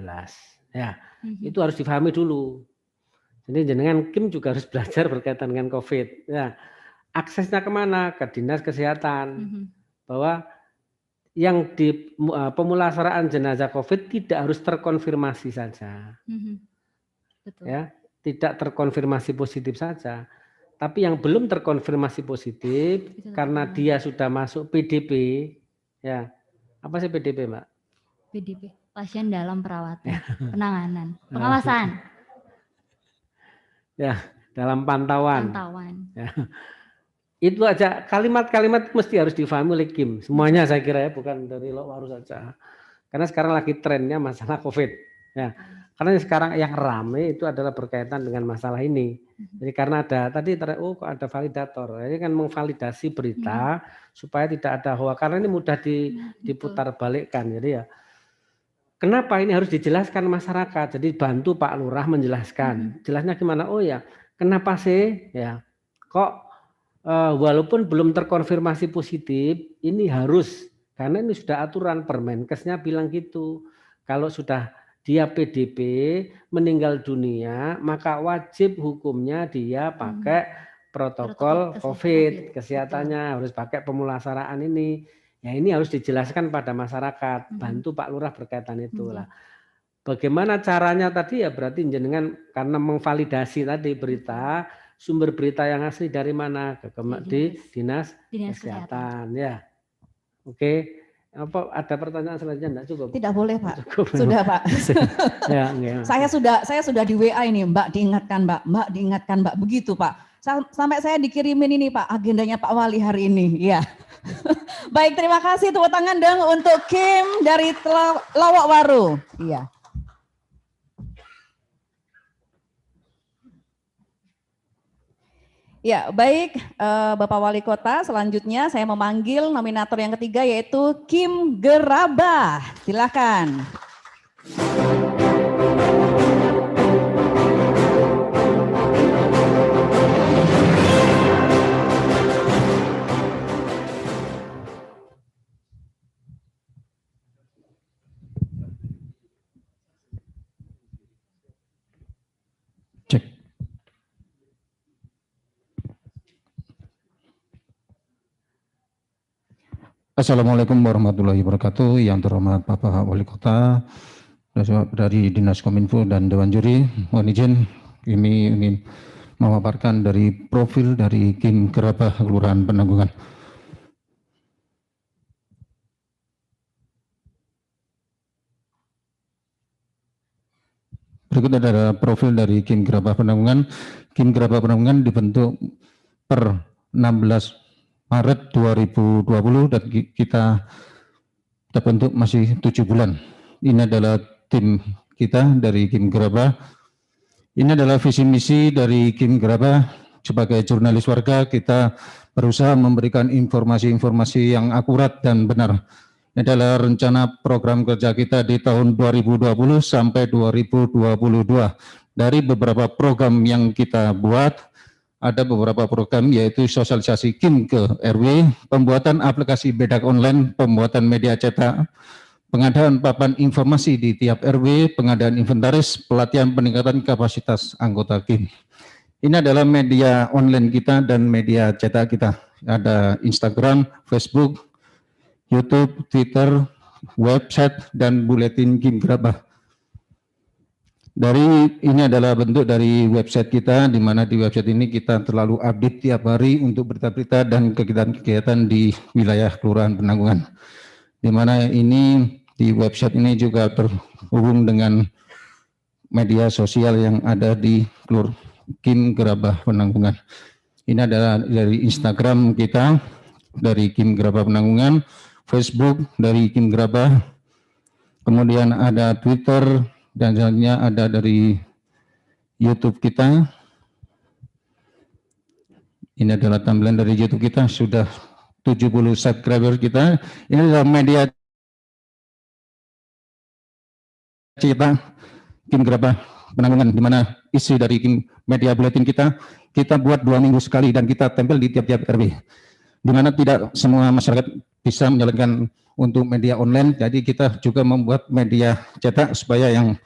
Ya, itu harus difahami dulu. Jadi jenengan Kim juga harus belajar berkaitan dengan COVID. Ya. Aksesnya kemana? Ke dinas kesehatan. Bahwa yang di pemulasaraan jenazah COVID tidak harus terkonfirmasi saja. Betul. Ya, tidak terkonfirmasi positif saja. Tapi yang belum terkonfirmasi positif karena dia sudah masuk PDP, ya. Apa sih PDP, Mbak? PDP, pasien dalam perawatan, penanganan, pengawasan. Ya, dalam pantauan. Ya. Itu aja kalimat-kalimat mesti harus difahami oleh Kim. Semuanya saya kira ya, bukan dari Lokwaru saja. Karena sekarang lagi trennya masalah COVID. Ya. Karena sekarang yang ramai itu adalah berkaitan dengan masalah ini. Jadi karena ada tadi kok ada validator. Ini kan memvalidasi berita supaya tidak ada hoax. Karena ini mudah diputar balikkan. Jadi ya kenapa ini harus dijelaskan masyarakat? Jadi bantu Pak Lurah menjelaskan. Jelasnya gimana? Oh ya, kenapa sih ya kok walaupun belum terkonfirmasi positif, ini harus, karena ini sudah aturan Permenkesnya bilang gitu. Kalau sudah dia PDP, meninggal dunia, maka wajib hukumnya dia pakai protokol COVID, kesehatannya harus pakai pemulasaraan ini. Ya ini harus dijelaskan pada masyarakat, bantu Pak Lurah berkaitan itulah. Bagaimana caranya tadi ya berarti jenengan karena memvalidasi tadi berita, sumber berita yang asli dari mana di dinas kesehatan ya. Oke. Apa ada pertanyaan selanjutnya enggak cukup? Tidak boleh Pak. Cukup, sudah Pak. Ya, saya sudah di WA ini Mbak diingatkan Mbak diingatkan Mbak begitu Pak. Sampai saya dikirimin ini Pak, agendanya Pak Wali hari ini. Ya. Baik, terima kasih tepuk tangan dong untuk Kim dari Lawak Waru. Iya. Ya, baik Bapak Wali Kota, selanjutnya saya memanggil nominator yang ketiga yaitu Kim Gerabah. Silakan. Cek. Assalamualaikum warahmatullahi wabarakatuh. Yang terhormat Bapak Wali Kota, dari Dinas Kominfo dan Dewan Juri, mohon izin ini ingin memaparkan dari profil dari Kim Gerabah Kelurahan Penanggungan. Berikut adalah profil dari Kim Gerabah Penanggungan. Kim Gerabah Penanggungan dibentuk per 16 Maret 2020 dan kita terbentuk masih 7 bulan. Ini adalah tim kita dari Kim Gerabah. Ini adalah visi misi dari Kim Gerabah. Sebagai jurnalis warga, kita berusaha memberikan informasi-informasi yang akurat dan benar. Ini adalah rencana program kerja kita di tahun 2020 sampai 2022. Dari beberapa program yang kita buat, ada beberapa program yaitu sosialisasi Kim ke RW, pembuatan aplikasi bedak online, pembuatan media cetak, pengadaan papan informasi di tiap RW, pengadaan inventaris, pelatihan peningkatan kapasitas anggota Kim. Ini adalah media online kita dan media cetak kita. Ada Instagram, Facebook, YouTube, Twitter, website, dan buletin Kim Gerabah. Ini adalah bentuk dari website kita, di mana di website ini kita terlalu update tiap hari untuk berita-berita dan kegiatan-kegiatan di wilayah Kelurahan Penanggungan. Di mana ini di website ini juga terhubung dengan media sosial yang ada di Kim Gerabah Penanggungan. Ini adalah dari Instagram kita, dari Kim Gerabah Penanggungan, Facebook dari Kim Gerabah, kemudian ada Twitter, dan selanjutnya ada dari YouTube kita. Ini adalah tampilan dari YouTube kita, sudah 70 subscriber kita. Ini adalah media cetak Kim Gerabah Penanggungan, di mana isi dari media buletin kita buat 2 minggu sekali dan kita tempel di tiap-tiap RW. Di mana tidak semua masyarakat bisa menjalankan untuk media online, jadi kita juga membuat media cetak supaya yang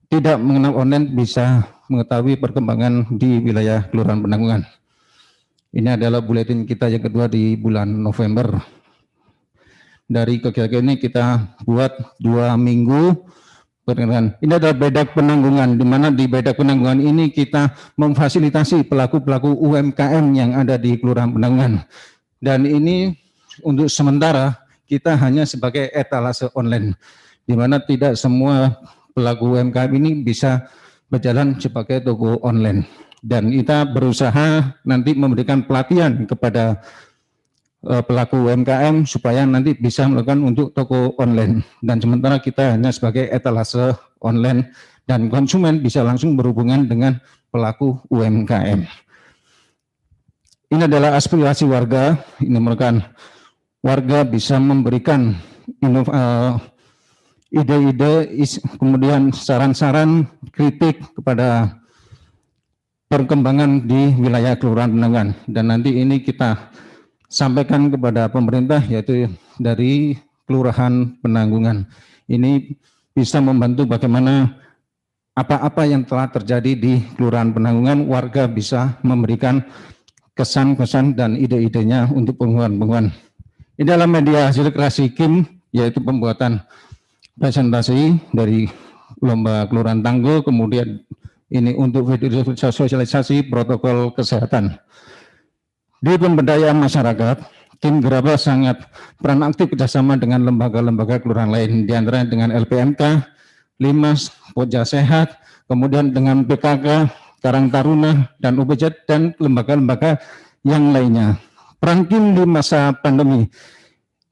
tidak mengenal online bisa mengetahui perkembangan di wilayah Kelurahan Penanggungan. Ini adalah buletin kita yang kedua di bulan November. Dari kegiatan ini kita buat 2 minggu. Ini adalah bedak penanggungan, di mana di bedak penanggungan ini kita memfasilitasi pelaku-pelaku UMKM yang ada di Kelurahan Penanggungan. Dan ini untuk sementara kita hanya sebagai etalase online, di mana tidak semua pelaku UMKM ini bisa berjalan sebagai toko online. Dan kita berusaha nanti memberikan pelatihan kepada pelaku UMKM supaya nanti bisa melakukan untuk toko online. Dan sementara kita hanya sebagai etalase online dan konsumen bisa langsung berhubungan dengan pelaku UMKM. Ini adalah aspirasi warga. Ini merupakan warga bisa memberikan ide-ide, kemudian saran-saran, kritik kepada perkembangan di wilayah Kelurahan Penanggungan. Dan nanti ini kita sampaikan kepada pemerintah, yaitu dari Kelurahan Penanggungan. Ini bisa membantu bagaimana apa-apa yang telah terjadi di Kelurahan Penanggungan, warga bisa memberikan kesan-kesan dan ide-idenya untuk penguatan. Ini adalah media hasil kreasi Kim, yaitu pembuatan presentasi dari lomba Kelurahan Tangguh, kemudian ini untuk video sosialisasi protokol kesehatan. Di pemberdayaan masyarakat, Kim Gerabah sangat peran aktif kerjasama dengan lembaga-lembaga kelurahan lain, diantaranya dengan LPMK, Limas, Pojak Sehat, kemudian dengan PKK, Karang Taruna, dan UPJ, dan lembaga-lembaga yang lainnya. Peran KIM di masa pandemi.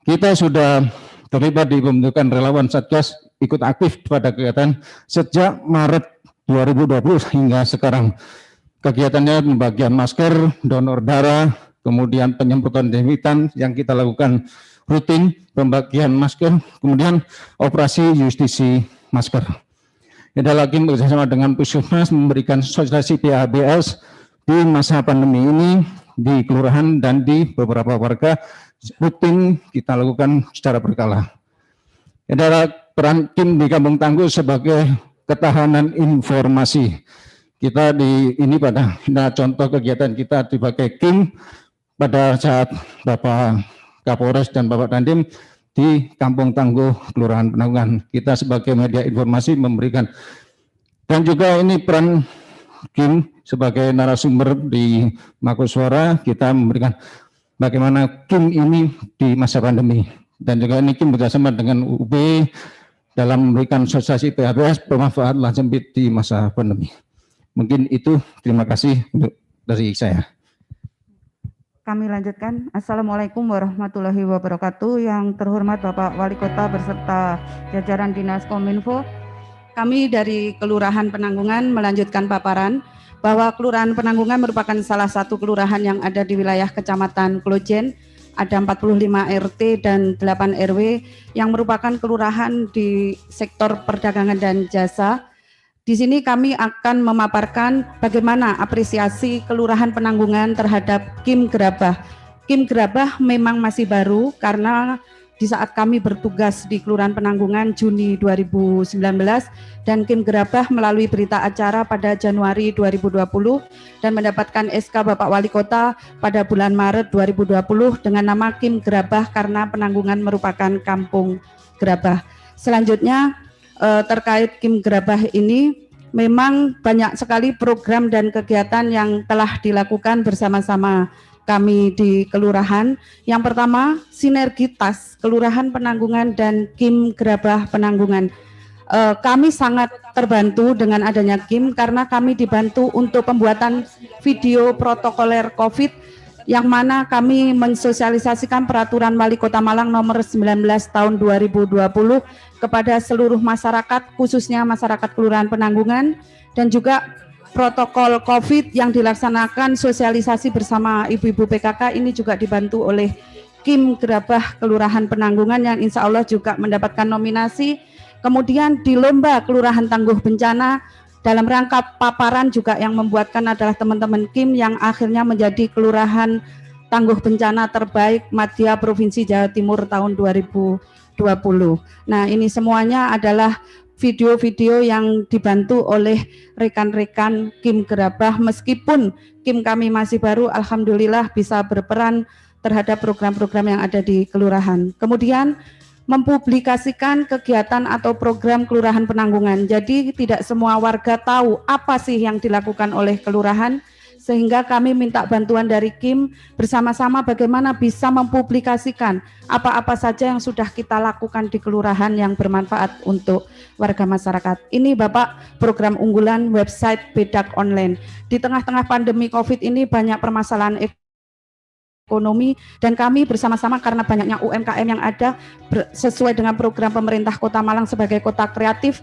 Kita sudah terlibat di pembentukan relawan Satgas, ikut aktif pada kegiatan sejak Maret 2020 hingga sekarang. Kegiatannya pembagian masker, donor darah, kemudian penyemprotan desinfektan yang kita lakukan rutin, pembagian masker, kemudian operasi justisi masker. Adalah KIM bekerjasama dengan Puskesmas memberikan sosialisasi PHBS di masa pandemi ini di kelurahan dan di beberapa warga rutin kita lakukan secara berkala. Adalah peran KIM di Kampung Tangguh sebagai ketahanan informasi. Kita di ini pada contoh kegiatan kita dipakai KIM pada saat Bapak Kapolres dan Bapak Dandim di Kampung Tangguh, Kelurahan Penanggungan. Kita sebagai media informasi memberikan, dan juga ini peran KIM sebagai narasumber di Mako Suara, kita memberikan bagaimana KIM ini di masa pandemi. Dan juga ini KIM bekerjasama dengan UB dalam memberikan sosialisasi PHBS bermanfaat lahan sempit di masa pandemi. Mungkin itu, terima kasih dari saya. Kami lanjutkan. Assalamualaikum warahmatullahi wabarakatuh. Yang terhormat Bapak Wali Kota beserta jajaran Dinas Kominfo, kami dari Kelurahan Penanggungan melanjutkan paparan bahwa Kelurahan Penanggungan merupakan salah satu kelurahan yang ada di wilayah Kecamatan Klojen. Ada 45 RT dan 8 RW yang merupakan kelurahan di sektor perdagangan dan jasa. Di sini kami akan memaparkan bagaimana apresiasi Kelurahan Penanggungan terhadap KIM Gerabah. KIM Gerabah memang masih baru karena di saat kami bertugas di Kelurahan Penanggungan Juni 2019 dan KIM Gerabah melalui berita acara pada Januari 2020 dan mendapatkan SK Bapak Wali Kota pada bulan Maret 2020 dengan nama KIM Gerabah karena Penanggungan merupakan kampung Gerabah. Selanjutnya terkait KIM Gerabah ini memang banyak sekali program dan kegiatan yang telah dilakukan bersama-sama kami di kelurahan. Yang pertama, sinergitas Kelurahan Penanggungan dan KIM Gerabah Penanggungan. Kami sangat terbantu dengan adanya KIM karena kami dibantu untuk pembuatan video protokoler COVID yang mana kami mensosialisasikan peraturan Wali Kota Malang nomor 19 tahun 2020 kepada seluruh masyarakat, khususnya masyarakat Kelurahan Penanggungan, dan juga protokol COVID yang dilaksanakan sosialisasi bersama ibu-ibu PKK ini juga dibantu oleh KIM Gerabah Kelurahan Penanggungan yang insya Allah juga mendapatkan nominasi. Kemudian di Lomba Kelurahan Tangguh Bencana dalam rangka paparan juga yang membuatkan adalah teman-teman KIM yang akhirnya menjadi Kelurahan Tangguh Bencana terbaik Madya Provinsi Jawa Timur tahun 2020. Nah, ini semuanya adalah video-video yang dibantu oleh rekan-rekan KIM Gerabah. Meskipun KIM kami masih baru, alhamdulillah bisa berperan terhadap program-program yang ada di kelurahan. Kemudian mempublikasikan kegiatan atau program Kelurahan Penanggungan. Jadi tidak semua warga tahu apa sih yang dilakukan oleh kelurahan, sehingga kami minta bantuan dari KIM bersama-sama bagaimana bisa mempublikasikan apa-apa saja yang sudah kita lakukan di kelurahan yang bermanfaat untuk warga masyarakat. Ini Bapak program unggulan website Bedak Online. Di tengah-tengah pandemi COVID ini banyak permasalahan ekonomi dan kami bersama-sama karena banyaknya UMKM yang ada sesuai dengan program pemerintah Kota Malang sebagai kota kreatif,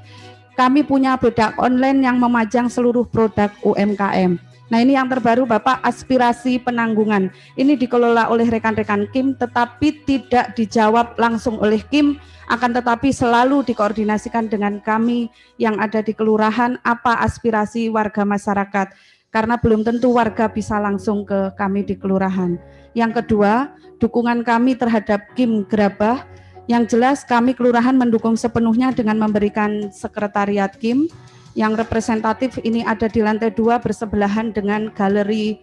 kami punya Bedak Online yang memajang seluruh produk UMKM. Nah, ini yang terbaru Bapak, aspirasi penanggungan. Ini dikelola oleh rekan-rekan KIM tetapi tidak dijawab langsung oleh KIM, akan tetapi selalu dikoordinasikan dengan kami yang ada di kelurahan apa aspirasi warga masyarakat. Karena belum tentu warga bisa langsung ke kami di kelurahan. Yang kedua, dukungan kami terhadap KIM Gerabah. Yang jelas kami kelurahan mendukung sepenuhnya dengan memberikan sekretariat KIM yang representatif ini ada di lantai 2 bersebelahan dengan galeri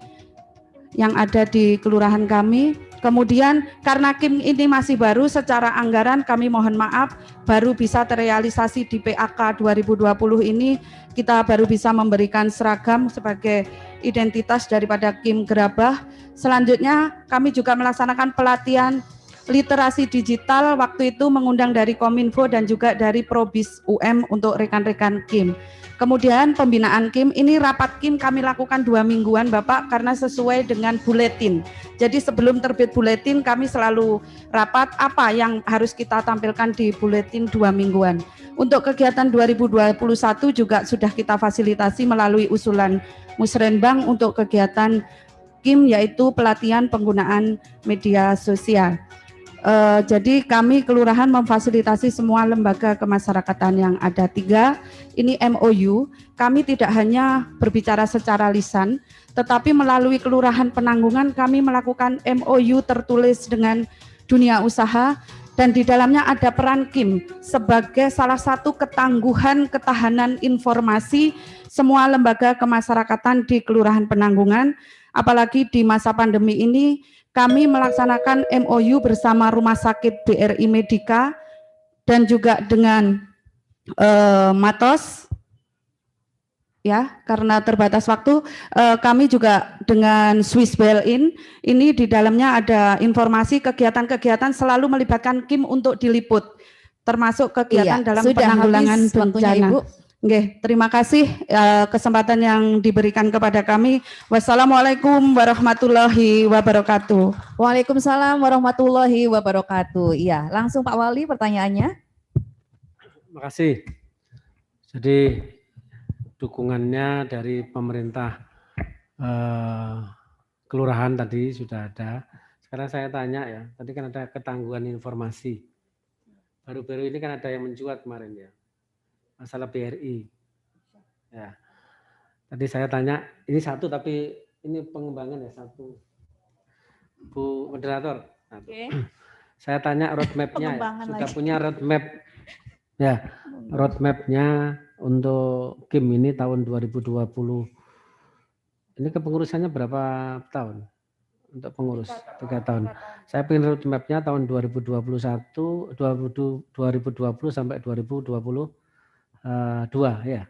yang ada di kelurahan kami. Kemudian karena KIM ini masih baru, secara anggaran kami mohon maaf baru bisa terrealisasi di PAK 2020 ini, kita baru bisa memberikan seragam sebagai identitas daripada KIM Gerabah. Selanjutnya kami juga melaksanakan pelatihan literasi digital waktu itu mengundang dari Kominfo dan juga dari Probis UM untuk rekan-rekan KIM. Kemudian pembinaan KIM, ini rapat KIM kami lakukan 2 mingguan Bapak karena sesuai dengan buletin. Jadi sebelum terbit buletin kami selalu rapat apa yang harus kita tampilkan di buletin 2 mingguan. Untuk kegiatan 2021 juga sudah kita fasilitasi melalui usulan Musrenbang untuk kegiatan KIM yaitu pelatihan penggunaan media sosial. Jadi kami kelurahan memfasilitasi semua lembaga kemasyarakatan yang ada 3. Ini MOU, kami tidak hanya berbicara secara lisan, tetapi melalui kelurahan Penanggungan kami melakukan MOU tertulis dengan dunia usaha dan di dalamnya ada peran KIM sebagai salah satu ketangguhan ketahanan informasi semua lembaga kemasyarakatan di Kelurahan Penanggungan. Apalagi di masa pandemi ini kami melaksanakan MOU bersama Rumah Sakit BRI Medika dan juga dengan Matos, ya karena terbatas waktu. Kami juga dengan Swiss Bail-in, ini di dalamnya ada informasi kegiatan-kegiatan selalu melibatkan KIM untuk diliput, termasuk kegiatan dalam penanggulangan bencana. Oke, terima kasih kesempatan yang diberikan kepada kami. Wassalamualaikum warahmatullahi wabarakatuh. Waalaikumsalam warahmatullahi wabarakatuh. Iya, langsung Pak Wali pertanyaannya. Terima kasih. Jadi dukungannya dari pemerintah kelurahan tadi sudah ada. Sekarang saya tanya ya, tadi kan ada ketangguhan informasi. Baru-baru ini kan ada yang mencuat kemarin ya. Masalah BRI. Ya. Tadi saya tanya, ini satu tapi ini pengembangan ya satu. Bu moderator. Okay. Saya tanya roadmap-nya ya. Sudah lagi. Punya roadmap. Ya, roadmap-nya untuk KIM ini tahun 2020. Ini kepengurusannya berapa tahun? Untuk pengurus 3 tahun. Saya pengen roadmap-nya tahun 2020 sampai 2020. 2 ya,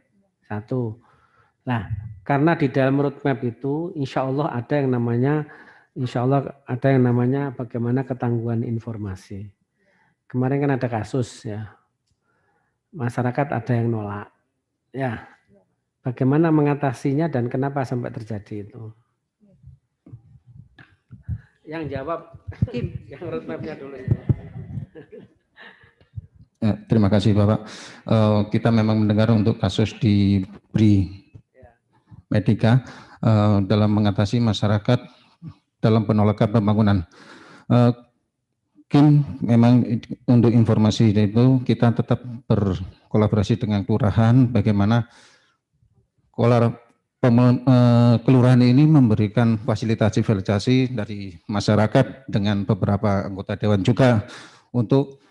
1. Nah, karena di dalam roadmap itu insya Allah ada yang namanya bagaimana ketangguhan informasi. Kemarin kan ada kasus ya, masyarakat ada yang nolak. Ya, bagaimana mengatasinya dan kenapa sampai terjadi itu? Yang jawab yang roadmap-nya dulu itu. Ya, terima kasih Bapak. Kita memang mendengar untuk kasus di BRI Medika dalam mengatasi masyarakat dalam penolakan pembangunan. KIM memang untuk informasi itu kita tetap berkolaborasi dengan kelurahan bagaimana kelurahan ini memberikan fasilitasi dari masyarakat dengan beberapa anggota dewan juga untuk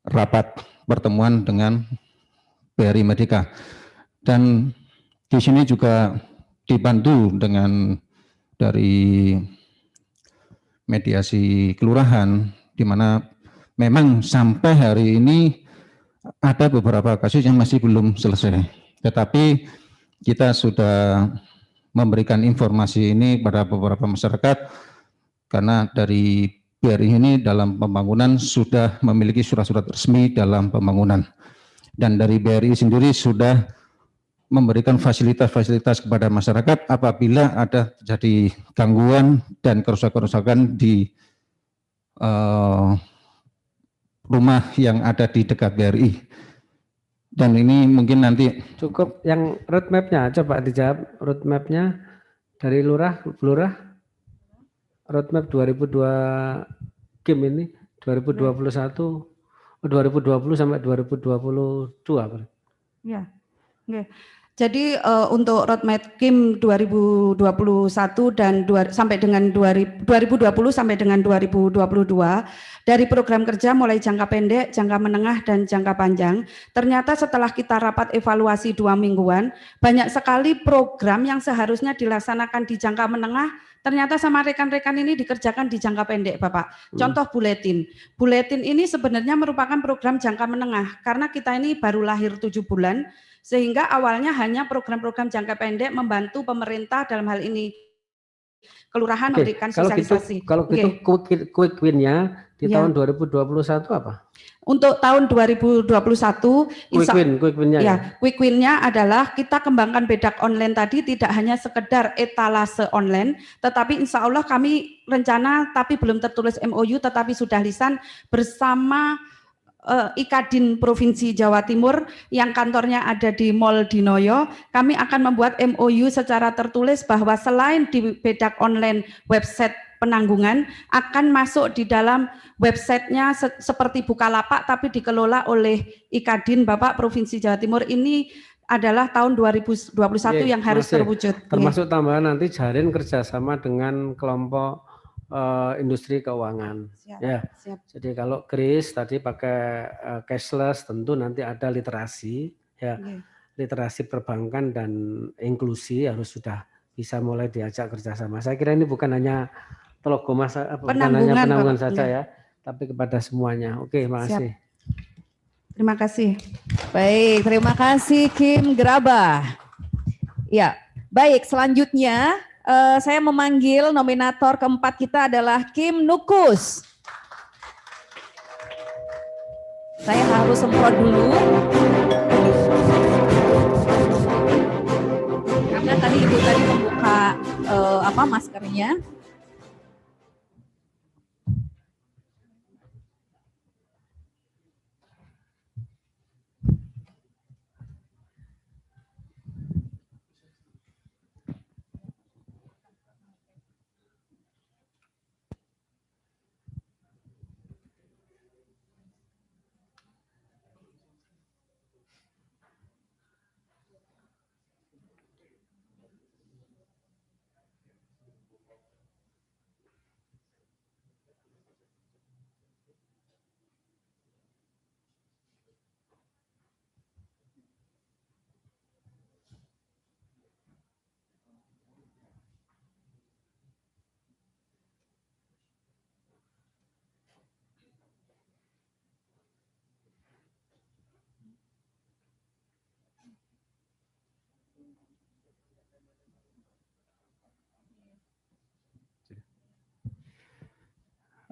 rapat pertemuan dengan BRI Medika. Dan di sini juga dibantu dengan dari mediasi kelurahan, di mana memang sampai hari ini ada beberapa kasus yang masih belum selesai. Tetapi kita sudah memberikan informasi ini pada beberapa masyarakat karena dari BRI ini dalam pembangunan sudah memiliki surat-surat resmi dalam pembangunan. Dan dari BRI sendiri sudah memberikan fasilitas-fasilitas kepada masyarakat apabila ada terjadi gangguan dan kerusakan-kerusakan di rumah yang ada di dekat BRI. Dan ini mungkin nanti cukup yang roadmap-nya, coba dijawab roadmap-nya dari lurah, roadmap 2002 KIM ini 2020 sampai 2022. Ya. Okay. Jadi untuk roadmap KIM 2021 dan sampai dengan 2020 sampai dengan 2022 dari program kerja mulai jangka pendek, jangka menengah dan jangka panjang. Ternyata setelah kita rapat evaluasi 2 mingguan, banyak sekali program yang seharusnya dilaksanakan di jangka menengah ternyata sama rekan-rekan ini dikerjakan di jangka pendek, Bapak. Contoh buletin. Buletin ini sebenarnya merupakan program jangka menengah karena kita ini baru lahir 7 bulan. Sehingga awalnya hanya program-program jangka pendek membantu pemerintah dalam hal ini kelurahan Oke, memberikan kalau gitu, sosialisasi. quick win-nya di Ya. tahun 2021 apa? Untuk tahun 2021, Quick win-nya ya. quick win-nya adalah kita kembangkan bedak online tadi tidak hanya sekedar etalase online, tetapi insya Allah kami rencana tapi belum tertulis MOU tetapi sudah lisan bersama Ikadin Provinsi Jawa Timur yang kantornya ada di Mall Dinoyo. Kami akan membuat MOU secara tertulis bahwa selain di bedak online website penanggungan akan masuk di dalam websitenya seperti Bukalapak tapi dikelola oleh Ikadin Bapak Provinsi Jawa Timur. Ini adalah tahun 2021 yang harus terwujud. Termasuk tambahan nanti Jarin kerjasama dengan kelompok industri keuangan. Siap, ya. siap. Jadi kalau Kris tadi pakai cashless, tentu nanti ada literasi, ya, literasi perbankan dan inklusi harus sudah bisa mulai diajak kerjasama. Saya kira ini bukan hanya Telogo Mas, bukan hanya penanggungan saja ya, tapi kepada semuanya. Oke, makasih. Terima kasih. Baik, terima kasih Kim Graba. Ya, baik. Selanjutnya saya memanggil nominator keempat kita adalah Kim Nukus. Saya harus semprot dulu. Karena tadi Ibu tadi membuka maskernya.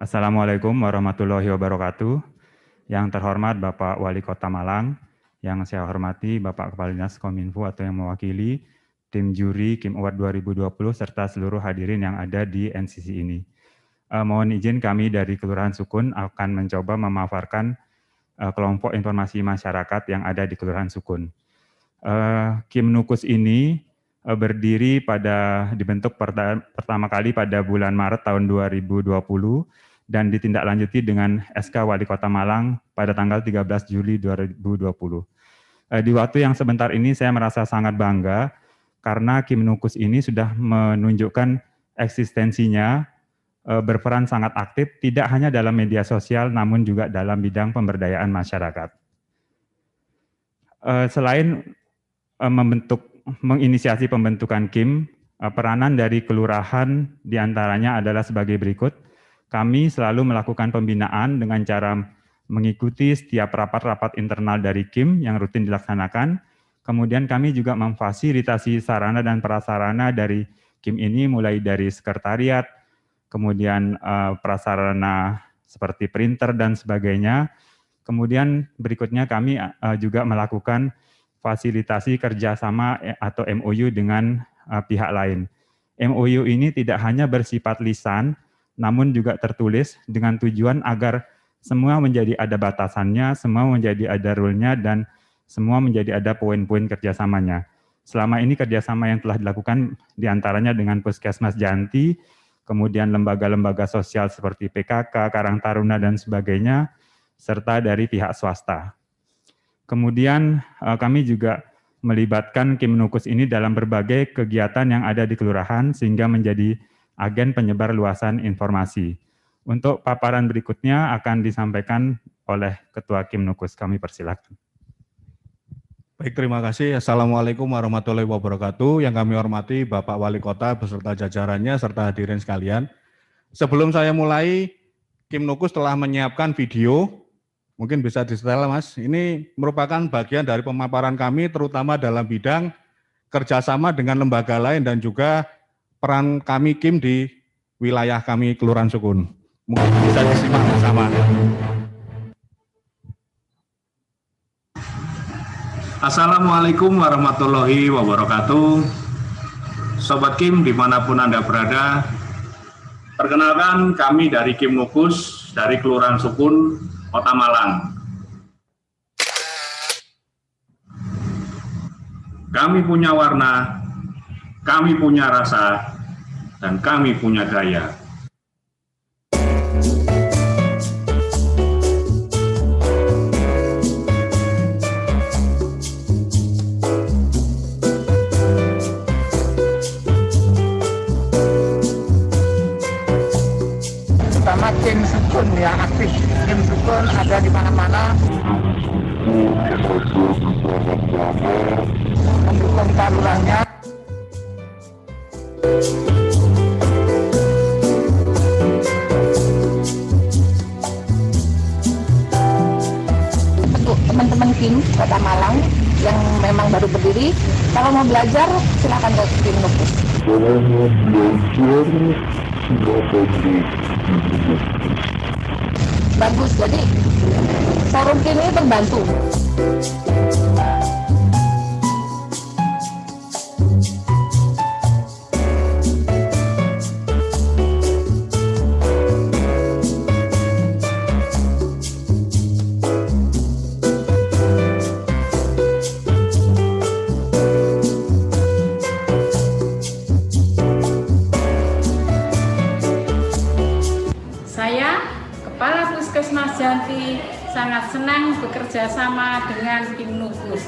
Assalamualaikum warahmatullahi wabarakatuh. Yang terhormat Bapak Wali Kota Malang, yang saya hormati Bapak Kepala Dinas Kominfo atau yang mewakili tim juri Kim Award 2020 serta seluruh hadirin yang ada di NCC ini. Mohon izin kami dari Kelurahan Sukun akan mencoba memaparkan kelompok informasi masyarakat yang ada di Kelurahan Sukun. Kim Nukus ini berdiri dibentuk pertama kali pada bulan Maret tahun 2020 dan ditindaklanjuti dengan SK Wali Kota Malang pada tanggal 13 Juli 2020. Di waktu yang sebentar ini saya merasa sangat bangga karena Kim Nukus ini sudah menunjukkan eksistensinya berperan sangat aktif tidak hanya dalam media sosial namun juga dalam bidang pemberdayaan masyarakat. Selain menginisiasi pembentukan Kim, peranan dari kelurahan diantaranya adalah sebagai berikut. Kami selalu melakukan pembinaan dengan cara mengikuti setiap rapat-rapat internal dari Kim yang rutin dilaksanakan. Kemudian kami juga memfasilitasi sarana dan prasarana dari Kim ini mulai dari sekretariat, kemudian prasarana seperti printer dan sebagainya. Kemudian berikutnya kami juga melakukan fasilitasi kerjasama atau MOU dengan pihak lain. MOU ini tidak hanya bersifat lisan, namun juga tertulis dengan tujuan agar semua menjadi ada batasannya, semua menjadi ada rule-nya, dan semua menjadi ada poin-poin kerjasamanya. Selama ini kerjasama yang telah dilakukan diantaranya dengan Puskesmas Janti, kemudian lembaga-lembaga sosial seperti PKK, Karang Taruna, dan sebagainya, serta dari pihak swasta. Kemudian kami juga melibatkan Kim Nukus ini dalam berbagai kegiatan yang ada di kelurahan sehingga menjadi agen penyebar luasan informasi. Untuk paparan berikutnya akan disampaikan oleh Ketua Kim Nukus. Kami persilakan. Baik, terima kasih. Assalamualaikum warahmatullahi wabarakatuh. Yang kami hormati Bapak Wali Kota beserta jajarannya serta hadirin sekalian. Sebelum saya mulai, Kim Nukus telah menyiapkan video. Mungkin bisa disetel, Mas. Ini merupakan bagian dari pemaparan kami terutama dalam bidang kerjasama dengan lembaga lain dan juga peran kami Kim di wilayah kami Kelurahan Sukun. Mungkin bisa disimak bersama. Assalamualaikum warahmatullahi wabarakatuh. Sobat Kim dimanapun Anda berada, perkenalkan kami dari Kim Nukus dari Kelurahan Sukun, Kota Malang. Kami punya warna, kami punya rasa, dan kami punya gaya. Pertama Kim Sukun ya, aktif. Kim Sukun ada di mana-mana. Mendukung tarunanya. Untuk teman-teman Kim Kota Malang yang memang baru berdiri, kalau mau belajar silakan ke Kim Nukus. Kalau mau belajar silakan di Bagus, jadi forum Kim ini membantu. Saya, Kepala Puskesmas Janti, sangat senang bekerja sama dengan Kim Nukus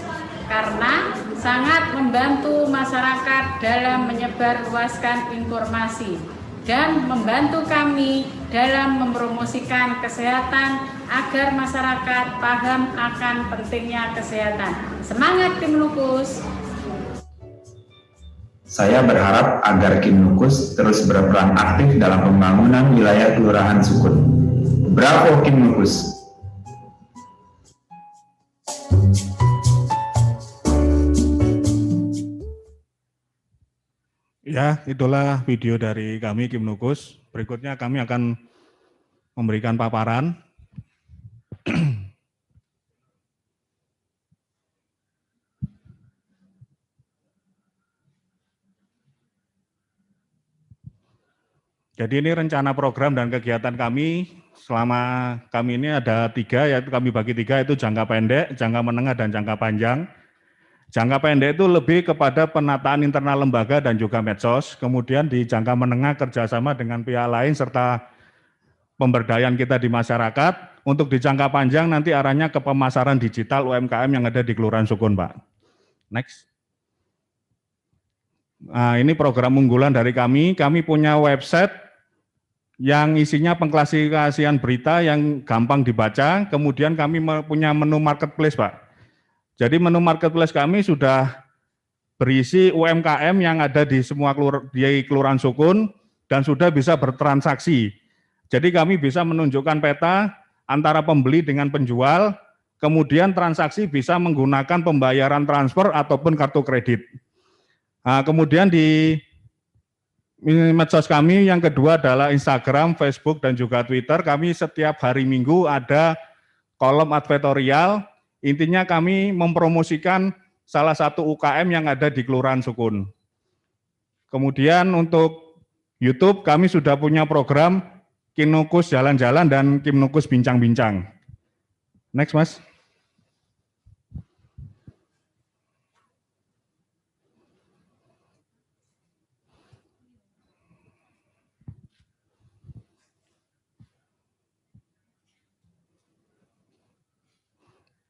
karena sangat membantu masyarakat dalam menyebarluaskan informasi dan membantu kami dalam mempromosikan kesehatan agar masyarakat paham akan pentingnya kesehatan. Semangat Kim Nukus! Saya berharap agar Kim Nukus terus berperan aktif dalam pembangunan wilayah Kelurahan Sukun. Bravo Kim Nukus! Ya, itulah video dari kami Kim Nukus. Berikutnya kami akan memberikan paparan. Jadi ini rencana program dan kegiatan kami selama kami ini ada 3, yaitu kami bagi 3, yaitu jangka pendek, jangka menengah, dan jangka panjang. Jangka pendek itu lebih kepada penataan internal lembaga dan juga medsos. Kemudian di jangka menengah kerjasama dengan pihak lain serta pemberdayaan kita di masyarakat. Untuk di jangka panjang nanti arahnya ke pemasaran digital UMKM yang ada di Kelurahan Sukun, Pak. Next. Nah, ini program unggulan dari kami. Kami punya website yang isinya pengklasifikasian berita yang gampang dibaca. Kemudian kami punya menu marketplace, Pak. Jadi menu marketplace kami sudah berisi UMKM yang ada di semua Kelurahan Sukun dan sudah bisa bertransaksi. Jadi kami bisa menunjukkan peta antara pembeli dengan penjual, kemudian transaksi bisa menggunakan pembayaran transfer ataupun kartu kredit. Nah, kemudian di medsos kami yang kedua adalah Instagram, Facebook, dan juga Twitter. Kami setiap hari Minggu ada kolom advertorial. Intinya kami mempromosikan salah satu UKM yang ada di Kelurahan Sukun. Kemudian untuk YouTube kami sudah punya program Kim Nukus Jalan-Jalan dan Kim Nukus Bincang-Bincang. Next, Mas.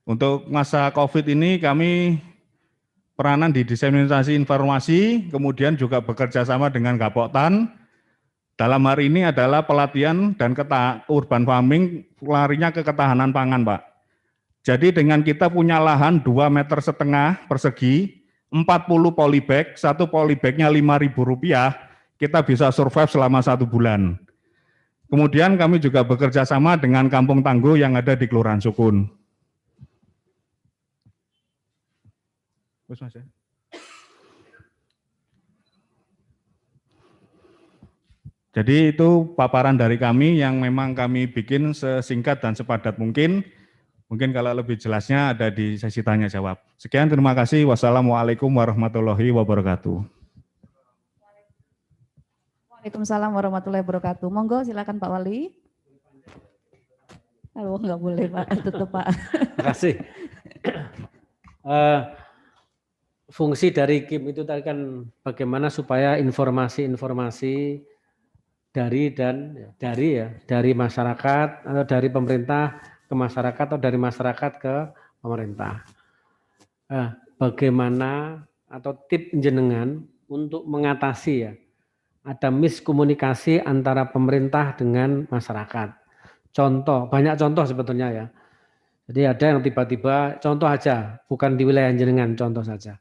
Untuk masa COVID ini kami peranan di diseminasi informasi, kemudian juga bekerja sama dengan Gapoktan. Dalam hari ini adalah pelatihan dan urban farming, larinya ke ketahanan pangan, Pak. Jadi dengan kita punya lahan 2,5 meter persegi, 40 polybag, satu polybagnya Rp5.000, kita bisa survive selama 1 bulan. Kemudian kami juga bekerja sama dengan Kampung Tangguh yang ada di Kelurahan Sukun. Mas ya. Jadi itu paparan dari kami yang memang kami bikin sesingkat dan sepadat mungkin. Mungkin kalau lebih jelasnya ada di sesi tanya jawab. Sekian, terima kasih. Wassalamualaikum warahmatullahi wabarakatuh. Waalaikumsalam warahmatullahi wabarakatuh. Monggo silakan Pak Wali. Aduh, nggak boleh Pak, tutup Pak. Terima kasih. Fungsi dari KIM itu tadi kan bagaimana supaya informasi-informasi dari masyarakat atau dari pemerintah ke masyarakat atau dari masyarakat ke pemerintah. Bagaimana atau tip jenengan untuk mengatasi ya ada miskomunikasi antara pemerintah dengan masyarakat. Contoh, banyak contoh sebetulnya ya. Jadi ada yang tiba-tiba, contoh aja, bukan di wilayah jenengan, contoh saja.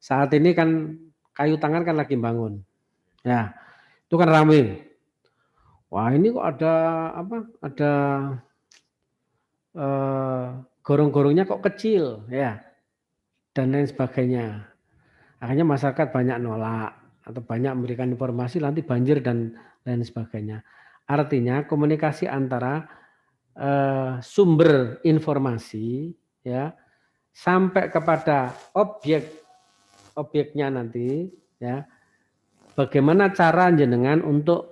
Saat ini kan kayu tangan kan lagi bangun, ya itu kan ramai. Wah ini kok ada apa? Ada gorong-gorongnya kok kecil, ya dan lain sebagainya. Akhirnya masyarakat banyak nolak atau banyak memberikan informasi nanti banjir dan lain sebagainya. Artinya komunikasi antara sumber informasi ya sampai kepada objeknya nanti ya. Bagaimana cara jenengan untuk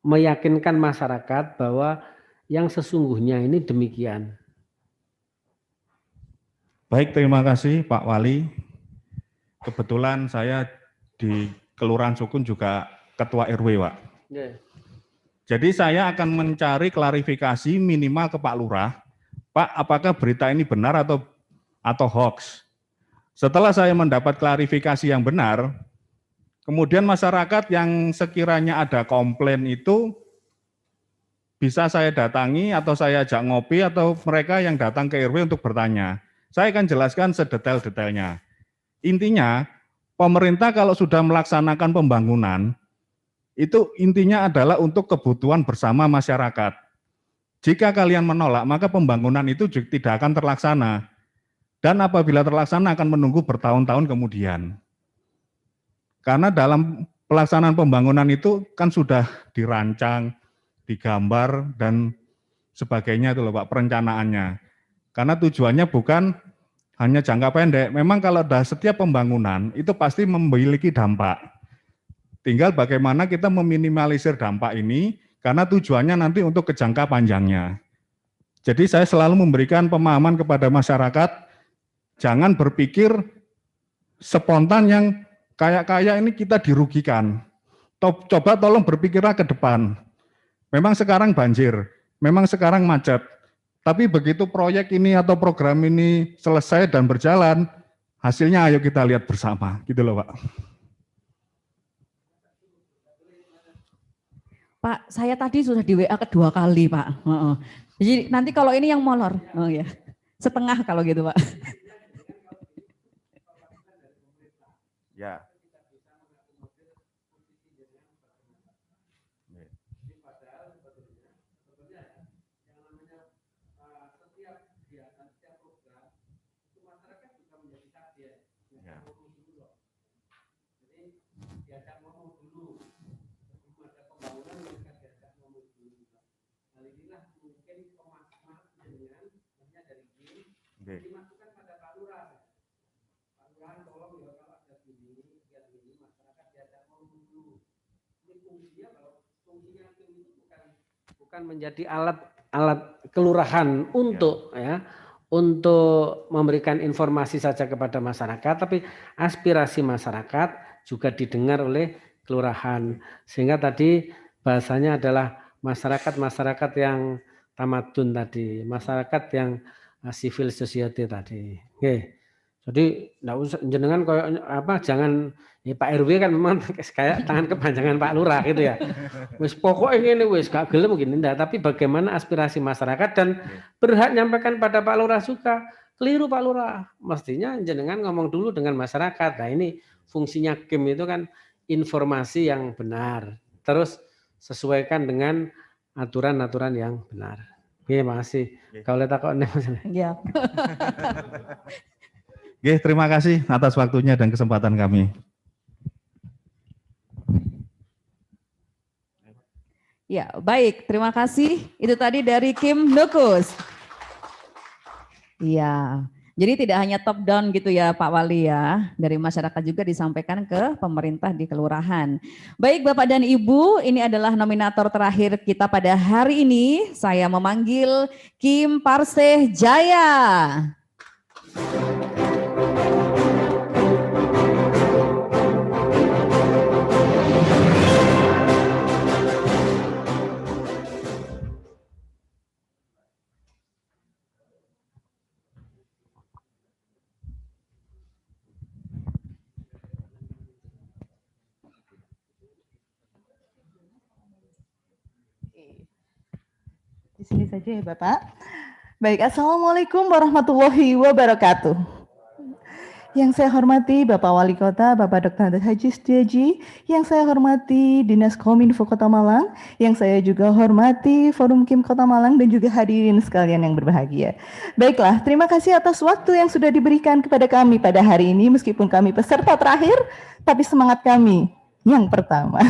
meyakinkan masyarakat bahwa yang sesungguhnya ini demikian. Baik, terima kasih Pak Wali. Kebetulan saya di Kelurahan Sukun juga Ketua RW, Pak. Yeah. Jadi saya akan mencari klarifikasi minimal ke Pak Lurah. Pak, apakah berita ini benar atau hoax? Setelah saya mendapat klarifikasi yang benar, kemudian masyarakat yang sekiranya ada komplain itu bisa saya datangi atau saya ajak ngopi atau mereka yang datang ke RW untuk bertanya. Saya akan jelaskan sedetail-detailnya. Intinya, pemerintah kalau sudah melaksanakan pembangunan, itu intinya adalah untuk kebutuhan bersama masyarakat. Jika kalian menolak, maka pembangunan itu juga tidak akan terlaksana. Dan apabila terlaksana akan menunggu bertahun-tahun kemudian. Karena dalam pelaksanaan pembangunan itu kan sudah dirancang, digambar, dan sebagainya itu loh Pak, perencanaannya. Karena tujuannya bukan hanya jangka pendek. Memang kalau setiap pembangunan itu pasti memiliki dampak. Tinggal bagaimana kita meminimalisir dampak ini, karena tujuannya nanti untuk ke jangka panjangnya. Jadi saya selalu memberikan pemahaman kepada masyarakat, jangan berpikir spontan yang kayak ini kita dirugikan. Coba tolong berpikirlah ke depan. Memang sekarang banjir, memang sekarang macet. Tapi begitu proyek ini atau program ini selesai dan berjalan, hasilnya ayo kita lihat bersama. Gitu loh Pak. Pak, saya tadi sudah di WA kedua kali Pak. Jadi nanti kalau ini yang molor, oh ya, setengah kalau gitu Pak. Ya. Bukan menjadi alat kelurahan untuk untuk memberikan informasi saja kepada masyarakat, tapi aspirasi masyarakat juga didengar oleh kelurahan. Sehingga tadi bahasanya adalah masyarakat yang tamadun tadi, masyarakat yang civil society tadi. Oke. Jadi enggak usah jenengan kayak apa jangan ya Pak RW kan memang kayak tangan kepanjangan Pak Lurah gitu ya. Wis pokoknya ini wis gak gelem gini enggak, tapi bagaimana aspirasi masyarakat dan berhak nyampaikan pada Pak Lurah juga. Keliru Pak Lurah. Mestinya jenengan ngomong dulu dengan masyarakat. Nah, ini fungsinya KIM itu kan informasi yang benar. Terus sesuaikan dengan aturan-aturan yang benar. Oke, makasih. Kalau takut Iya. Oke, terima kasih atas waktunya dan kesempatan kami. Ya, baik. Terima kasih. Itu tadi dari Kim Nukus. Iya. Jadi tidak hanya top down gitu ya Pak Wali ya, dari masyarakat juga disampaikan ke pemerintah di kelurahan. Baik Bapak dan Ibu, ini adalah nominator terakhir kita pada hari ini. Saya memanggil Kim Parseh Jaya. Di sini saja ya Bapak. Baik, Assalamualaikum warahmatullahi wabarakatuh. Yang saya hormati Bapak Wali Kota, Bapak Dr. Haji Setiaji, yang saya hormati Dinas Kominfo Kota Malang, yang saya juga hormati Forum Kim Kota Malang dan juga hadirin sekalian yang berbahagia. Baiklah, terima kasih atas waktu yang sudah diberikan kepada kami pada hari ini, meskipun kami peserta terakhir, tapi semangat kami yang pertama.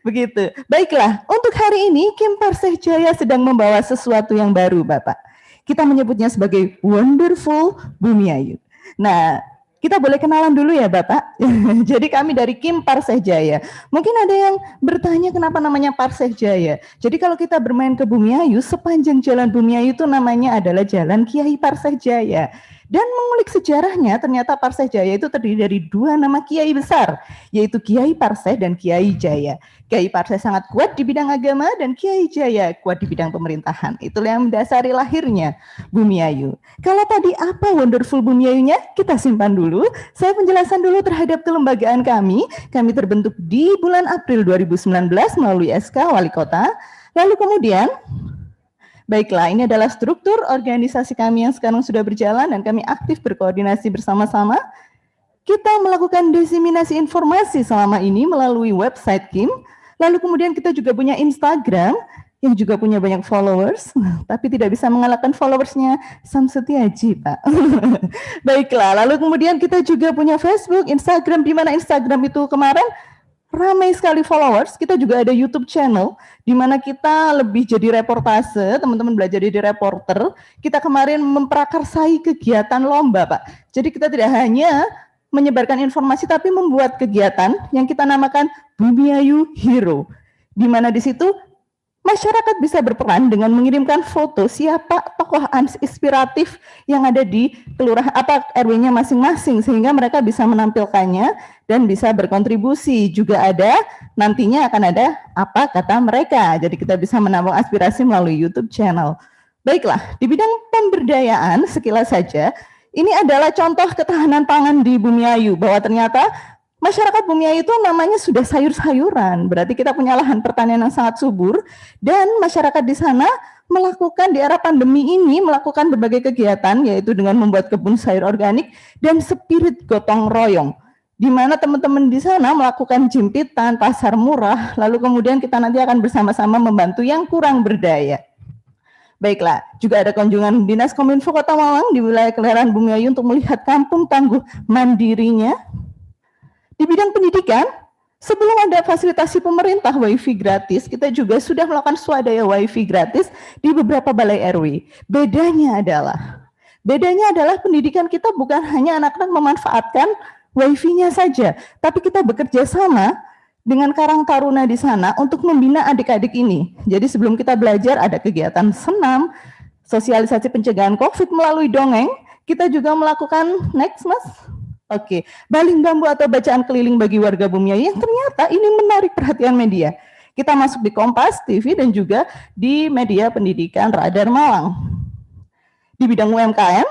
Begitu. Baiklah, untuk hari ini Kim Parseh Jaya sedang membawa sesuatu yang baru, Bapak. Kita menyebutnya sebagai Wonderful Bumiayu. Nah, kita boleh kenalan dulu ya, Bapak. Jadi kami dari Kim Parseh Jaya. Mungkin ada yang bertanya kenapa namanya Parseh Jaya. Jadi kalau kita bermain ke Bumiayu, sepanjang jalan Bumiayu itu namanya adalah Jalan Kiai Parseh Jaya. Dan mengulik sejarahnya, ternyata Parseh Jaya itu terdiri dari dua nama kiai besar, yaitu Kiai Parseh dan Kiai Jaya. Kiai Parseh sangat kuat di bidang agama dan Kiai Jaya kuat di bidang pemerintahan. Itulah yang mendasari lahirnya Bumiayu. Kalau tadi apa Wonderful Bumiayunya? Kita simpan dulu. Saya penjelasan dulu terhadap kelembagaan kami. Kami terbentuk di bulan April 2019 melalui SK Wali Kota. Lalu kemudian baiklah, ini adalah struktur organisasi kami yang sekarang sudah berjalan dan kami aktif berkoordinasi bersama-sama. Kita melakukan diseminasi informasi selama ini melalui website Kim. Lalu kemudian kita juga punya Instagram yang juga punya banyak followers, tapi tidak bisa mengalahkan followersnya Sam Setiaji, Pak. Baiklah, lalu kemudian kita juga punya Facebook, Instagram, di mana Instagram itu kemarin ramai sekali followers. Kita juga ada YouTube channel di mana kita lebih jadi reportase, teman-teman belajar jadi reporter. Kita kemarin memprakarsai kegiatan lomba, Pak. Jadi kita tidak hanya menyebarkan informasi tapi membuat kegiatan yang kita namakan Bumiayu Hero. Di mana di situ masyarakat bisa berperan dengan mengirimkan foto siapa tokoh inspiratif yang ada di kelurahan RW-nya masing-masing sehingga mereka bisa menampilkannya dan bisa berkontribusi. Juga ada nantinya akan ada apa kata mereka. Jadi kita bisa menampung aspirasi melalui YouTube channel. Baiklah, di bidang pemberdayaan sekilas saja, ini adalah contoh ketahanan pangan di Bumiayu bahwa ternyata masyarakat Bumiayu itu namanya sudah sayur-sayuran, berarti kita punya lahan pertanian yang sangat subur dan masyarakat di sana melakukan di era pandemi ini melakukan berbagai kegiatan yaitu dengan membuat kebun sayur organik dan spirit gotong royong, di mana teman-teman di sana melakukan jimpitan, pasar murah, lalu kemudian kita nanti akan bersama-sama membantu yang kurang berdaya. Baiklah, juga ada kunjungan Dinas Kominfo Kota Malang di wilayah kelurahan Bumiayu untuk melihat kampung tangguh mandirinya. Di bidang pendidikan, sebelum ada fasilitasi pemerintah WiFi gratis, kita juga sudah melakukan swadaya WiFi gratis di beberapa balai RW. Bedanya adalah pendidikan kita bukan hanya anak-anak memanfaatkan WiFi-nya saja, tapi kita bekerja sama dengan Karang Taruna di sana untuk membina adik-adik ini. Jadi sebelum kita belajar ada kegiatan senam, sosialisasi pencegahan COVID melalui dongeng, kita juga melakukan next mas. Oke, baling bambu atau bacaan keliling bagi warga Bumiayu yang ternyata ini menarik perhatian media. Kita masuk di Kompas TV dan juga di media pendidikan Radar Malang. Di bidang UMKM,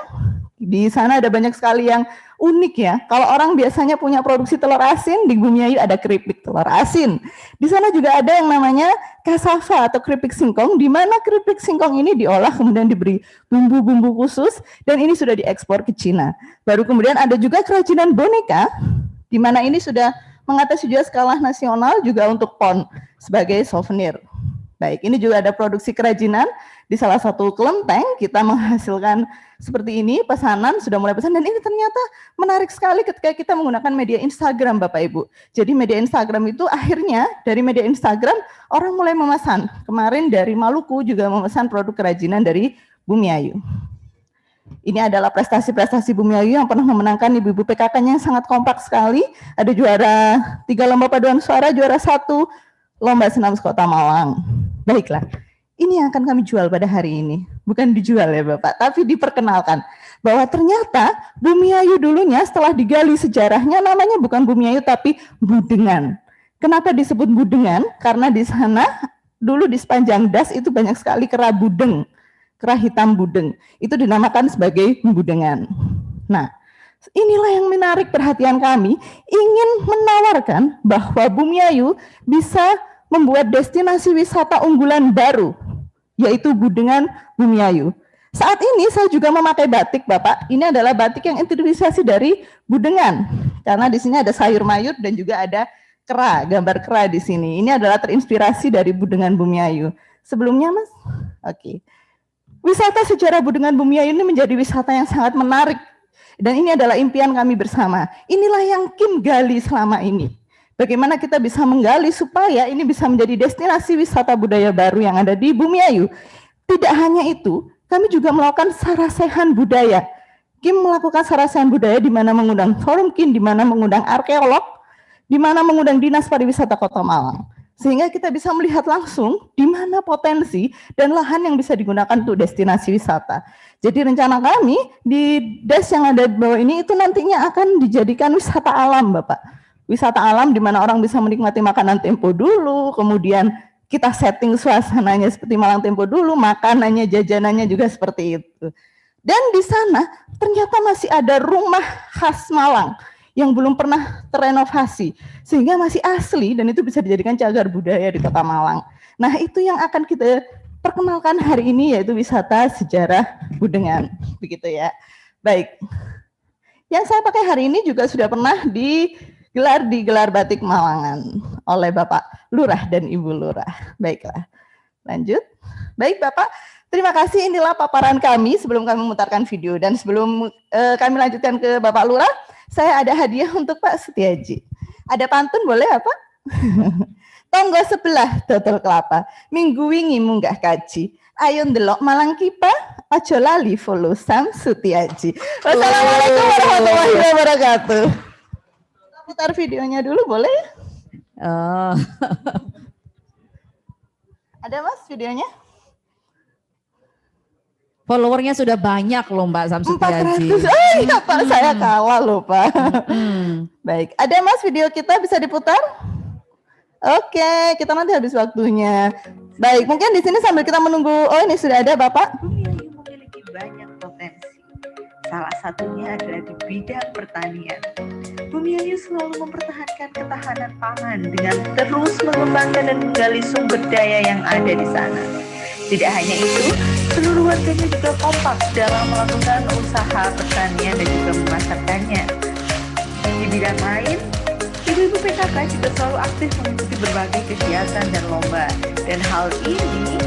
di sana ada banyak sekali yang unik ya. Kalau orang biasanya punya produksi telur asin, di Bumiayu ada keripik telur asin. Di sana juga ada yang namanya kasava atau keripik singkong, di mana keripik singkong ini diolah kemudian diberi bumbu-bumbu khusus dan ini sudah diekspor ke Cina. Baru kemudian ada juga kerajinan boneka, di mana ini sudah mengatasi juga skala nasional juga untuk PON sebagai souvenir. Baik, ini juga ada produksi kerajinan Di salah satu kelenteng kita menghasilkan seperti ini, pesanan, sudah mulai pesan, dan ini ternyata menarik sekali ketika kita menggunakan media Instagram Bapak Ibu. Jadi media Instagram itu akhirnya dari media Instagram orang mulai memesan. Kemarin dari Maluku juga memesan produk kerajinan dari Bumi Ayu. Ini adalah prestasi-prestasi Bumi Ayu yang pernah memenangkan ibu-ibu PKK-nya yang sangat kompak sekali. Ada juara 3 lomba paduan suara, juara 1 lomba senam Kota Malang. Baiklah, ini yang akan kami jual pada hari ini. Bukan dijual ya Bapak, tapi diperkenalkan. Bahwa ternyata Bumi Ayu dulunya setelah digali sejarahnya namanya bukan Bumi Ayu tapi Budengan. Kenapa disebut Budengan? Karena di sana dulu di sepanjang das itu banyak sekali kera budeng, kera hitam budeng. Itu dinamakan sebagai Budengan. Nah, inilah yang menarik perhatian kami, ingin menawarkan bahwa Bumi Ayu bisa membuat destinasi wisata unggulan baru, yaitu Budengan Bumi Ayu. Saat ini saya juga memakai batik, Bapak. Ini adalah batik yang introduksi dari Budengan, karena di sini ada sayur mayur dan juga ada kera, gambar kera di sini. Ini adalah terinspirasi dari Budengan Bumi Ayu. Sebelumnya, Mas? Oke. Wisata sejarah Budengan Bumi Ayu ini menjadi wisata yang sangat menarik. Dan ini adalah impian kami bersama. Inilah yang Kim gali selama ini. Bagaimana kita bisa menggali supaya ini bisa menjadi destinasi wisata budaya baru yang ada di Bumi Ayu. Tidak hanya itu, kami juga melakukan sarasehan budaya. Kim melakukan sarasehan budaya di mana mengundang forum Kim, di mana mengundang arkeolog, di mana mengundang Dinas Pariwisata Kota Malang. Sehingga kita bisa melihat langsung di mana potensi dan lahan yang bisa digunakan untuk destinasi wisata. Jadi rencana kami di des yang ada di bawah ini itu nantinya akan dijadikan wisata alam, Bapak. Wisata alam di mana orang bisa menikmati makanan tempo dulu, kemudian kita setting suasananya seperti Malang Tempo dulu, makanannya, jajanannya juga seperti itu. Dan di sana ternyata masih ada rumah khas Malang yang belum pernah terenovasi, sehingga masih asli dan itu bisa dijadikan cagar budaya di Kota Malang. Nah, itu yang akan kita perkenalkan hari ini, yaitu wisata sejarah Budengan, begitu ya. Baik, yang saya pakai hari ini juga sudah pernah digelar di Gelar Batik Malangan oleh Bapak Lurah dan Ibu Lurah. Baiklah, lanjut. Baik Bapak, terima kasih. Inilah paparan kami sebelum kami memutarkan video, dan sebelum kami lanjutkan ke Bapak Lurah, saya ada hadiah untuk Pak Setiaji. Ada pantun boleh ya Pak? Tonggo sebelah dodol kelapa, minggu wingi munggah kaji. Ayo ndelok Malang Kipa, aja lali follow Sam Sutiaji. Wassalamualaikum warahmatullahi wabarakatuh. Putar videonya dulu boleh? Oh. Ada Mas videonya? Followernya sudah banyak loh Mbak Sam Sutiaji. 400. Iya Pak, saya kalah loh Pak. Baik, ada Mas video kita bisa diputar? Oke, kita nanti habis waktunya. Baik, mungkin di sini sambil kita menunggu. Oh, ini sudah ada Bapak. Bumi Ayu memiliki banyak potensi. Salah satunya adalah di bidang pertanian. Bumi Ayu selalu mempertahankan ketahanan pangan dengan terus mengembangkan dan menggali sumber daya yang ada di sana. Tidak hanya itu, seluruh warganya juga kompak dalam melakukan usaha pertanian dan juga memasarkannya. Di bidang lain, ibu-ibu PKK juga selalu aktif mengikuti berbagai kegiatan dan lomba. Dan hal ini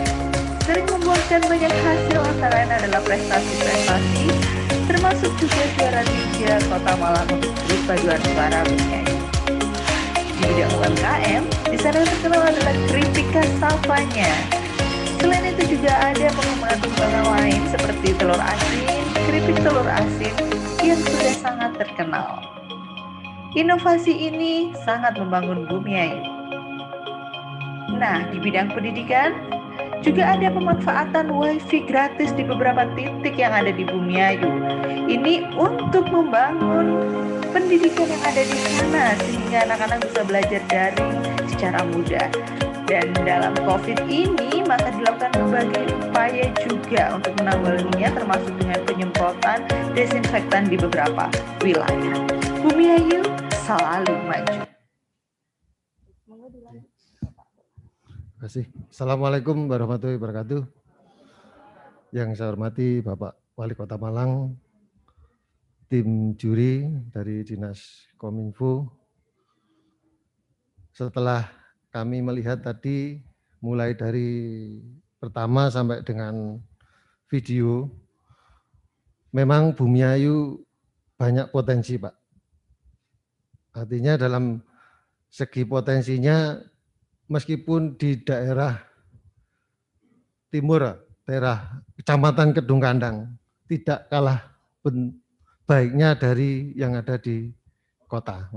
sering membuahkan banyak hasil, antara lain adalah prestasi-prestasi, termasuk juga juara 3 Kota Malang untuk grup paduan suara Bumi Ayu. Di bidang UMKM, di sana yang terkenal adalah keripik khas Salvanya. Selain itu juga ada pengembangan lain seperti telur asin, keripik telur asin yang sudah sangat terkenal. Inovasi ini sangat membangun Bumi Ayu. Nah, di bidang pendidikan juga ada pemanfaatan wifi gratis di beberapa titik yang ada di Bumi Ayu. Ini untuk membangun pendidikan yang ada di sana sehingga anak-anak bisa belajar daring secara mudah. Dan dalam COVID ini maka dilakukan berbagai upaya juga untuk menanggulanginya, termasuk dengan penyemprotan desinfektan di beberapa wilayah. Bumi Ayu selalu maju. Terima kasih. Assalamualaikum warahmatullahi wabarakatuh. Yang saya hormati Bapak Wali Kota Malang, tim juri dari Dinas Kominfo. Setelah kami melihat tadi mulai dari pertama sampai dengan video, memang Bumiayu banyak potensi, Pak. Artinya dalam segi potensinya, meskipun di daerah timur, daerah Kecamatan Kedung Kandang, tidak kalah baiknya dari yang ada di kota.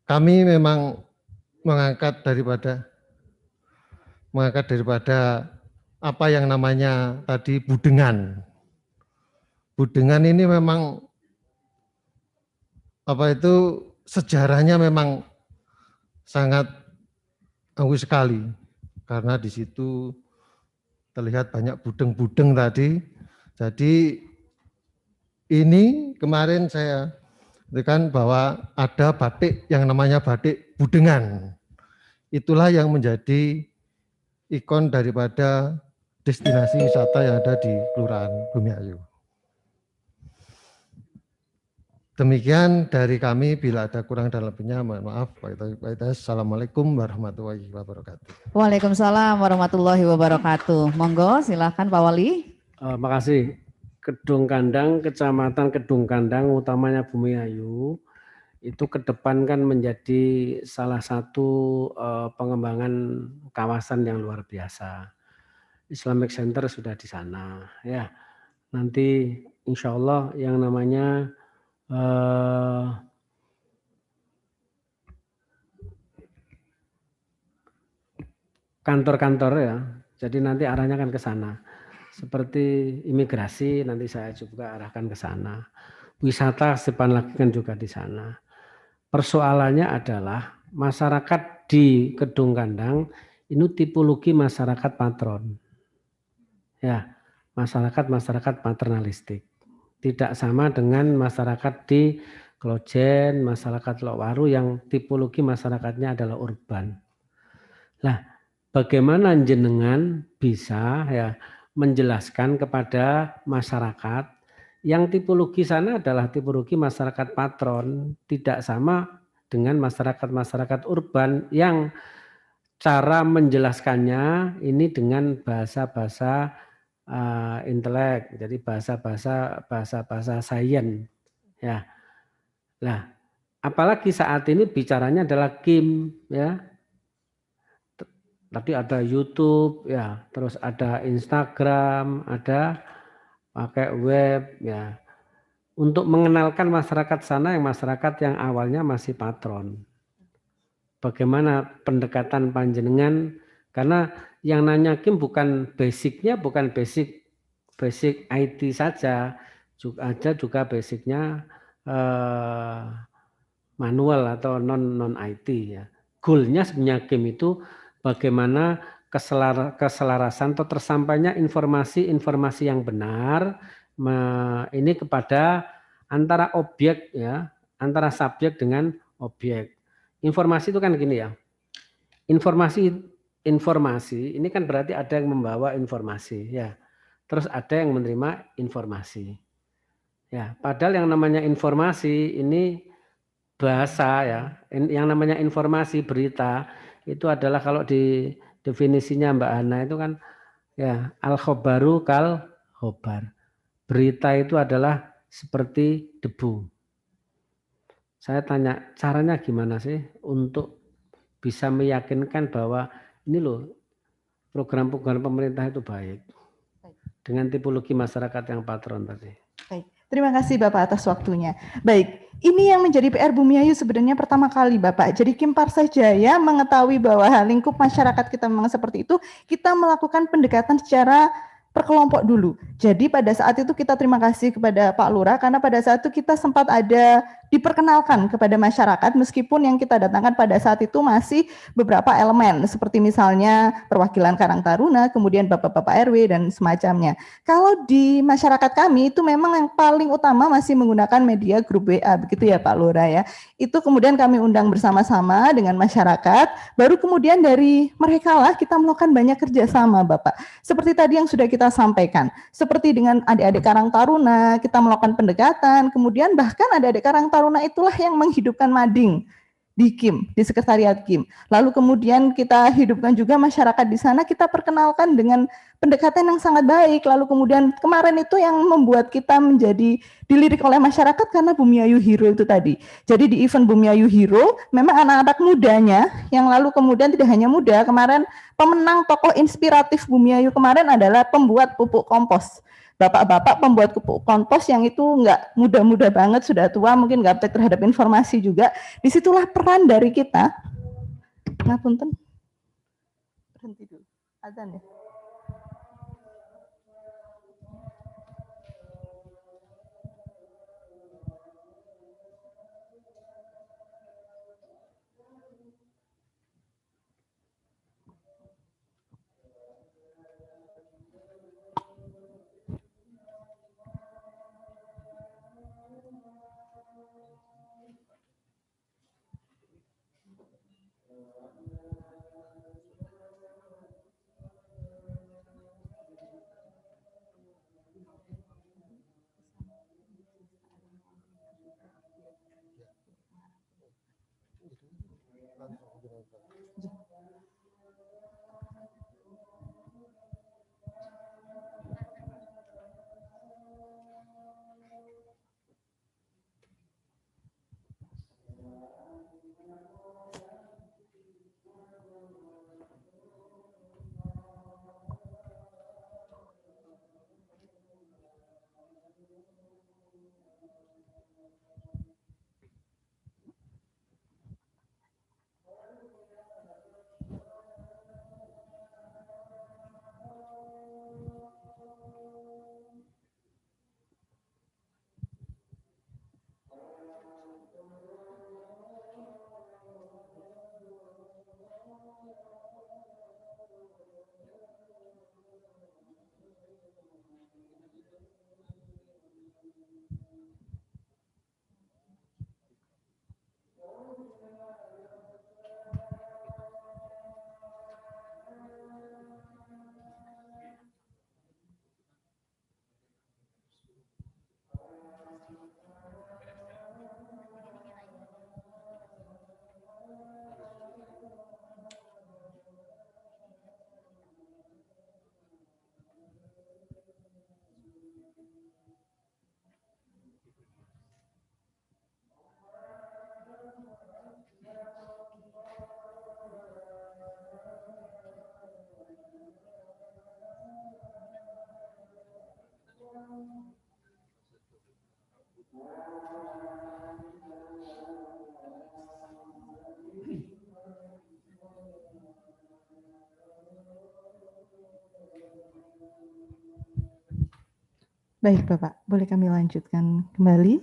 Kami memang mengangkat daripada apa yang namanya tadi budengan. Budengan ini memang sejarahnya memang sangat anggun sekali, karena di situ terlihat banyak budeng-budeng tadi. Jadi ini kemarin saya berikan bahwa ada batik yang namanya batik budengan. Itulah yang menjadi ikon daripada destinasi wisata yang ada di Kelurahan Bumiayu. Demikian dari kami, bila ada kurang dan lebihnya mohon maaf. Assalamualaikum warahmatullahi wabarakatuh. Waalaikumsalam warahmatullahi wabarakatuh. Monggo silakan Pak Wali. Makasih. Kedung Kandang, Kecamatan Kedung Kandang, utamanya Bumiayu, itu ke depan kan menjadi salah satu pengembangan kawasan yang luar biasa. Islamic Center sudah di sana, ya. Nanti insya Allah yang namanya kantor-kantor ya. Jadi nanti arahnya kan ke sana. Seperti imigrasi nanti saya juga arahkan ke sana. Wisata Stepan lagi kan juga di sana. Persoalannya adalah masyarakat di Kedung Kandang ini tipologi masyarakat patron. Ya, masyarakat paternalistik. Tidak sama dengan masyarakat di Klojen, masyarakat Lokwaru yang tipologi masyarakatnya adalah urban. Nah, bagaimana jenengan bisa ya menjelaskan kepada masyarakat yang tipologi sana adalah tipologi masyarakat patron, tidak sama dengan masyarakat urban yang cara menjelaskannya ini dengan bahasa-bahasa intelek, jadi bahasa sains, ya. Nah, apalagi saat ini bicaranya adalah KIM, ya. Tadi ada YouTube, ya, terus ada Instagram, ada pakai web, ya, untuk mengenalkan masyarakat sana yang masyarakat yang awalnya masih patron. Bagaimana pendekatan panjenengan? Karena yang nanya Kim bukan basicnya, bukan basic IT saja, juga basicnya manual atau non IT ya. Goalnya sebenarnya Kim itu bagaimana keselarasan atau tersampainya informasi yang benar ini kepada antara objek ya, antara subjek dengan objek. Informasi itu kan gini ya. Informasi ini kan berarti ada yang membawa informasi ya. Terus ada yang menerima informasi. Ya, padahal yang namanya informasi ini bahasa ya. Yang namanya informasi berita itu adalah kalau di definisinya Mbak Hana itu kan ya al-khobaru kal khobar. Berita itu adalah seperti debu. Saya tanya caranya gimana sih untuk bisa meyakinkan bahwa ini loh program-program pemerintah itu baik dengan tipologi masyarakat yang patron tadi. Baik. Terima kasih Bapak atas waktunya. Baik, ini yang menjadi PR Bumiayu sebenarnya pertama kali Bapak. Jadi Kim Parsajaya mengetahui bahwa lingkup masyarakat kita memang seperti itu, kita melakukan pendekatan secara per kelompok dulu. Jadi pada saat itu kita terima kasih kepada Pak Lurah karena pada saat itu kita sempat ada diperkenalkan kepada masyarakat meskipun yang kita datangkan pada saat itu masih beberapa elemen seperti misalnya perwakilan Karang Taruna, kemudian Bapak-Bapak RW dan semacamnya. Kalau di masyarakat kami itu memang yang paling utama masih menggunakan media grup WA begitu ya Pak Lurah ya. Itu kemudian kami undang bersama-sama dengan masyarakat, baru kemudian dari mereka lah kita melakukan banyak kerjasama Bapak. Seperti tadi yang sudah kita sampaikan, seperti dengan adik-adik Karang Taruna kita melakukan pendekatan, kemudian bahkan adik-adik Karang Taruna itulah yang menghidupkan mading di Kim, di sekretariat Kim. Lalu kemudian kita hidupkan juga masyarakat di sana, kita perkenalkan dengan pendekatan yang sangat baik. Lalu kemudian kemarin itu yang membuat kita menjadi dilirik oleh masyarakat karena Bumiayu Hero itu tadi. Jadi di event Bumiayu Hero memang anak-anak mudanya yang lalu kemudian tidak hanya muda, kemarin pemenang tokoh inspiratif Bumiayu kemarin adalah pembuat pupuk kompos. Bapak-bapak pembuat pupuk kompos yang itu nggak muda-muda banget, sudah tua, mungkin nggak update terhadap informasi juga. Disitulah peran dari kita. Ngapunten. Berhenti dulu. Azan ya. Baik Bapak, boleh kami lanjutkan kembali?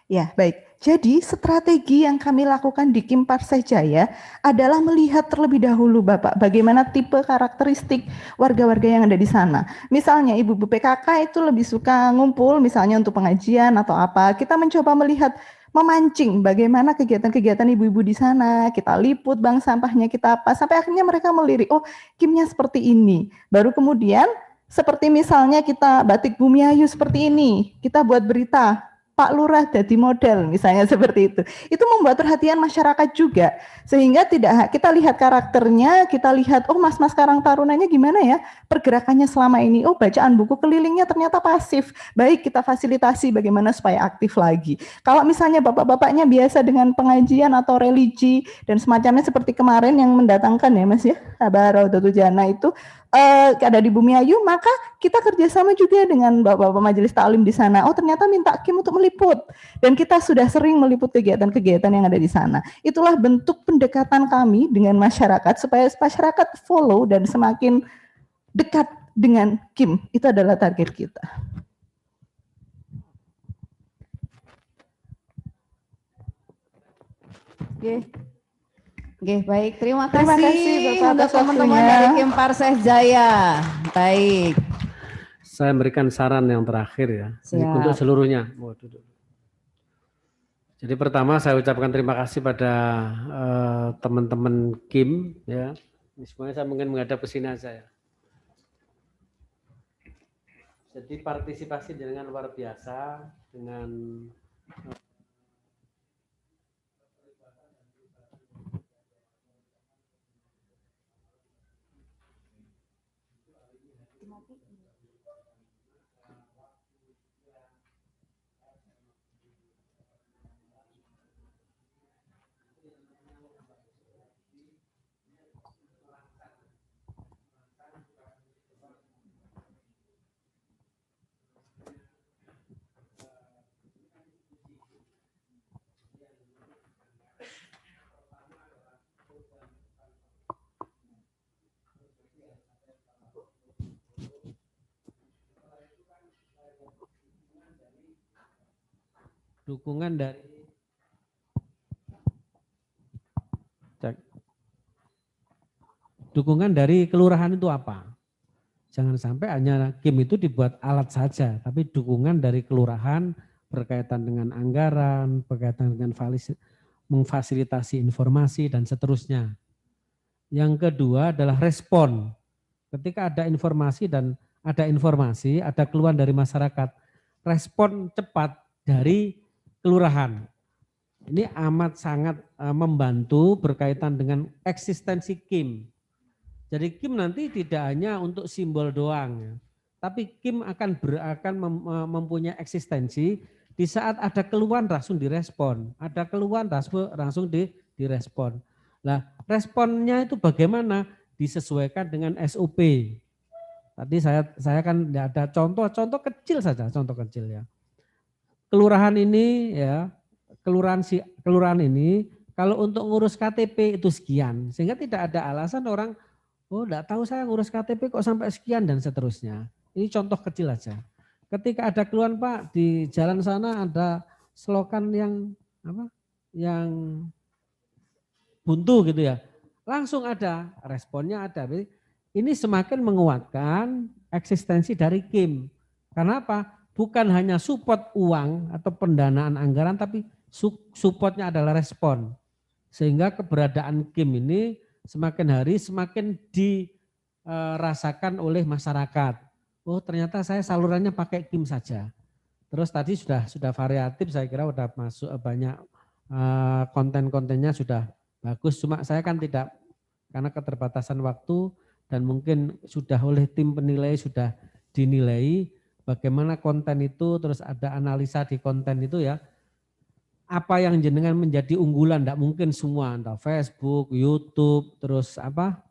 Ya, baik. Jadi strategi yang kami lakukan di Kim Parseh Jaya adalah melihat terlebih dahulu Bapak, bagaimana tipe karakteristik warga-warga yang ada di sana. Misalnya ibu-ibu PKK itu lebih suka ngumpul misalnya untuk pengajian atau apa. Kita mencoba melihat, memancing bagaimana kegiatan-kegiatan ibu-ibu di sana, kita liput bank sampahnya, kita apa, sampai akhirnya mereka melirik, oh Kimnya seperti ini. Baru kemudian seperti misalnya kita batik Bumiayu seperti ini, kita buat berita, Pak Lurah jadi model, misalnya seperti itu. Itu membuat perhatian masyarakat juga, sehingga tidak kita lihat karakternya, kita lihat, oh mas-mas Karang Tarunanya gimana ya, pergerakannya selama ini, oh bacaan buku kelilingnya ternyata pasif, baik kita fasilitasi bagaimana supaya aktif lagi. Kalau misalnya bapak-bapaknya biasa dengan pengajian atau religi, dan semacamnya seperti kemarin yang mendatangkan ya mas ya, Abah Raudatul Jannah itu, ada di Bumiayu, maka kita kerjasama juga dengan bapak-bapak majelis taklim di sana. Oh ternyata minta Kim untuk meliput, dan kita sudah sering meliput kegiatan-kegiatan yang ada di sana. Itulah bentuk pendekatan kami dengan masyarakat supaya masyarakat follow dan semakin dekat dengan Kim. Itu adalah target kita. Oke. Oke, baik. Terima kasih Bapak untuk teman-teman dari Kim Parseh Jaya. Baik. Saya memberikan saran yang terakhir ya, Siap. untuk seluruhnya. Jadi pertama saya ucapkan terima kasih pada teman-teman Kim ya. Ini semuanya saya mungkin menghadap ke sini aja ya. Jadi partisipasi dengan luar biasa, dengan dukungan dari dukungan dari kelurahan itu apa? Jangan sampai hanya KIM itu dibuat alat saja, tapi dukungan dari kelurahan berkaitan dengan anggaran, berkaitan dengan memfasilitasi informasi dan seterusnya. Yang kedua adalah respon. Ketika ada informasi ada keluhan dari masyarakat, respon cepat dari kelurahan. Ini amat sangat membantu berkaitan dengan eksistensi KIM. Jadi KIM nanti tidak hanya untuk simbol doang, ya. Tapi KIM akan mempunyai eksistensi di saat ada keluhan langsung direspon, ada keluhan langsung direspon. Nah, responnya itu bagaimana? Disesuaikan dengan SOP. Tadi saya kan ada contoh kecil saja, contoh kecil ya. Kelurahan ini ya, kelurahan ini kalau untuk ngurus KTP itu sekian, sehingga tidak ada alasan orang oh enggak tahu saya ngurus KTP kok sampai sekian dan seterusnya. Ini contoh kecil aja. Ketika ada keluhan Pak di jalan sana ada selokan yang apa? Yang buntu gitu ya. Langsung ada, responnya ada. Ini semakin menguatkan eksistensi dari KIM. Karena apa? Bukan hanya support uang atau pendanaan anggaran tapi supportnya adalah respon. Sehingga keberadaan KIM ini semakin hari semakin dirasakan oleh masyarakat. Oh ternyata saya salurannya pakai KIM saja. Terus tadi sudah variatif, saya kira sudah masuk banyak konten-kontennya sudah bagus. Cuma saya kan tidak, karena keterbatasan waktu dan mungkin sudah oleh tim penilai sudah dinilai bagaimana konten itu, terus ada analisa di konten itu ya. Apa yang jenengan menjadi unggulan, tidak mungkin semua, entah Facebook, YouTube, terus apa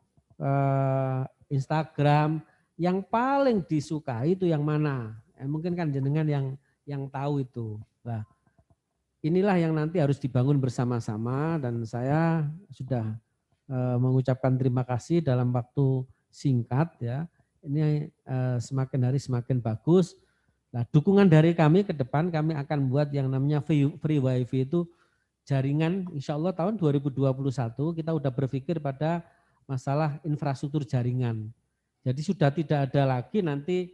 Instagram, yang paling disukai itu yang mana? Mungkin kan jenengan yang tahu itu. Nah, inilah yang nanti harus dibangun bersama-sama dan saya sudah mengucapkan terima kasih dalam waktu singkat ya. Ini semakin hari semakin bagus. Nah, dukungan dari kami ke depan kami akan buat yang namanya free wifi itu jaringan, insya Allah tahun 2021 kita udah berpikir pada masalah infrastruktur jaringan. Jadi sudah tidak ada lagi nanti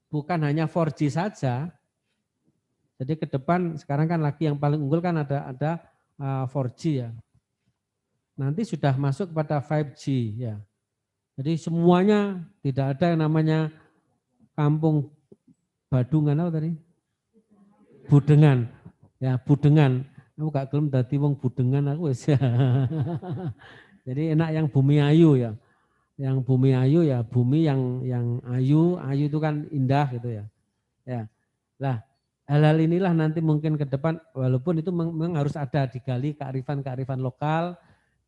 bukan hanya 4G saja. Jadi ke depan sekarang kan lagi yang paling unggul kan ada 4G ya. Nanti sudah masuk pada 5G ya. Jadi semuanya tidak ada yang namanya kampung Badungan apa tadi? Budengan. Ya, Budengan. Aku gak gelem dadi wong Budengan aku wis. Jadi enak yang bumi ayu ya. Yang bumi ayu ya, bumi yang ayu itu kan indah gitu ya. Ya. Lah, hal-hal inilah nanti mungkin ke depan walaupun itu memang harus ada digali kearifan-kearifan lokal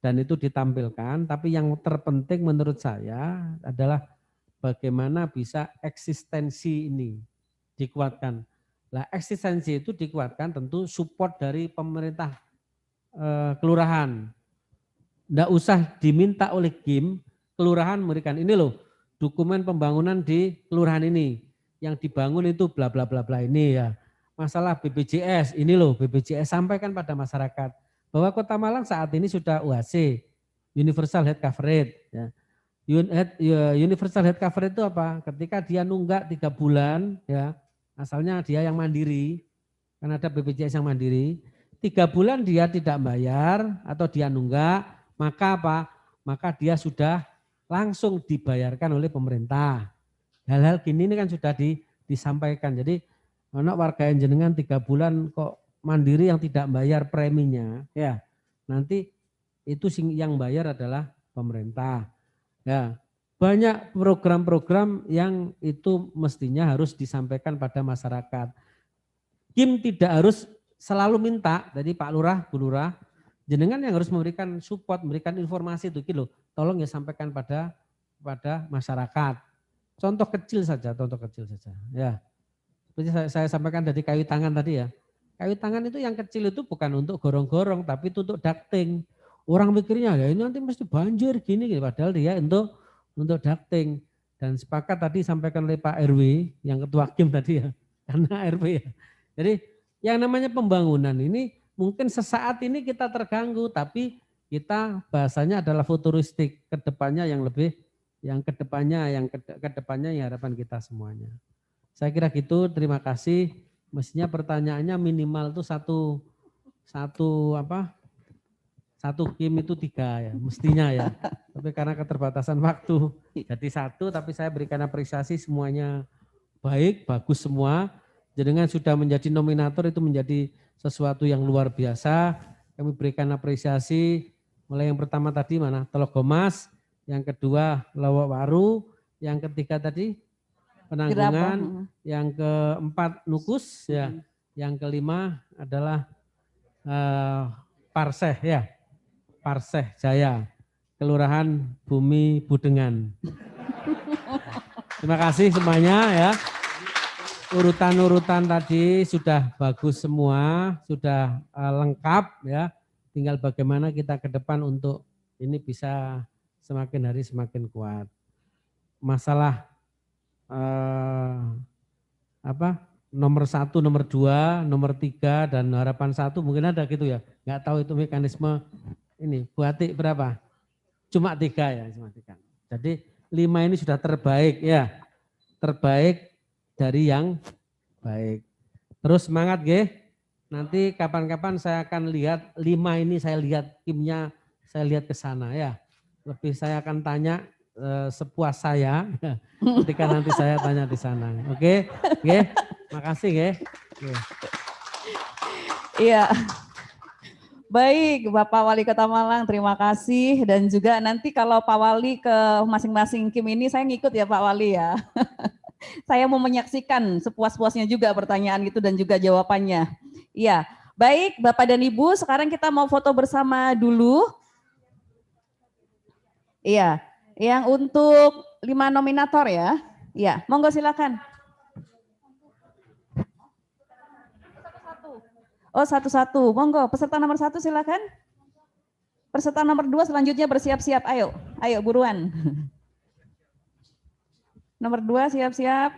dan itu ditampilkan, tapi yang terpenting menurut saya adalah bagaimana bisa eksistensi ini dikuatkan. Nah, eksistensi itu dikuatkan tentu support dari pemerintah kelurahan. Tidak usah diminta oleh KIM, kelurahan memberikan ini loh, dokumen pembangunan di kelurahan ini. Yang dibangun itu bla bla bla bla ini ya. Masalah BPJS, ini loh BPJS sampaikan pada masyarakat. Bahwa Kota Malang saat ini sudah UHC, Universal Health Coverage. Ya. Universal Health Coverage itu apa? Ketika dia nunggak 3 bulan, ya, asalnya dia yang mandiri, kan ada BPJS yang mandiri, 3 bulan dia tidak bayar atau dia nunggak, maka apa? Maka dia sudah langsung dibayarkan oleh pemerintah. Hal-hal gini ini kan sudah disampaikan. Jadi anak warga yang jenengan 3 bulan kok mandiri yang tidak bayar preminya, ya nanti itu yang bayar adalah pemerintah. Ya, banyak program-program yang itu mestinya harus disampaikan pada masyarakat. KIM tidak harus selalu minta, jadi Pak Lurah, Bu Lurah, jenengan yang harus memberikan support, memberikan informasi itu gitu, tolong ya sampaikan pada masyarakat. Contoh kecil saja. Ya, seperti saya sampaikan dari kayu tangan tadi ya. Kayu tangan itu yang kecil itu bukan untuk gorong-gorong, tapi itu untuk ducting. Orang mikirnya ya ini nanti mesti banjir gini, padahal dia untuk ducting. Dan sepakat tadi sampaikan oleh Pak RW, yang ketua KIM tadi ya, karena RW ya, Jadi yang namanya pembangunan ini mungkin sesaat ini kita terganggu, tapi kita bahasanya adalah futuristik, kedepannya yang lebih, yang kedepannya yang harapan kita semuanya. Saya kira gitu, terima kasih. Mestinya pertanyaannya minimal itu satu Kim itu 3 ya, mestinya ya. Tapi karena keterbatasan waktu, jadi 1, tapi saya berikan apresiasi semuanya baik, bagus semua. Jenengan sudah menjadi nominator itu menjadi sesuatu yang luar biasa. Kami berikan apresiasi, mulai yang pertama tadi mana? Telogomas, yang kedua Lowok Waru, yang ketiga tadi Penanggungan, yang keempat Nukus, ya, yang kelima adalah Parseh ya. Parseh Jaya, Kelurahan Bumi Budengan. Terima kasih semuanya ya. Urutan-urutan tadi sudah bagus semua, sudah lengkap ya. Tinggal bagaimana kita ke depan untuk ini bisa semakin hari semakin kuat. Masalah nomor 1, nomor 2, nomor 3 dan harapan 1 mungkin ada gitu ya. Nggak tahu itu mekanisme. Ini Bu Atik berapa? Cuma 3 ya, cuma 3. Jadi 5 ini sudah terbaik ya. Terbaik dari yang baik. Terus semangat Ge. Nanti kapan-kapan saya akan lihat 5 ini, saya lihat timnya, saya lihat ke sana ya. Lebih saya akan tanya sepuas saya ketika nanti saya tanya di sana. Oke? Ge. Makasih Ge. Iya. Baik, Bapak Wali Kota Malang, terima kasih. Dan juga nanti kalau Pak Wali ke masing-masing Kim ini, saya ngikut ya Pak Wali ya. Saya mau menyaksikan sepuas-puasnya juga pertanyaan itu dan juga jawabannya. Iya, baik Bapak dan Ibu, sekarang kita mau foto bersama dulu. Iya, yang untuk 5 nominator ya. Iya, monggo silakan. Oh, satu-satu. Monggo, peserta nomor 1 silakan. Peserta nomor 2 selanjutnya bersiap-siap. Ayo buruan. Nomor 2 siap-siap.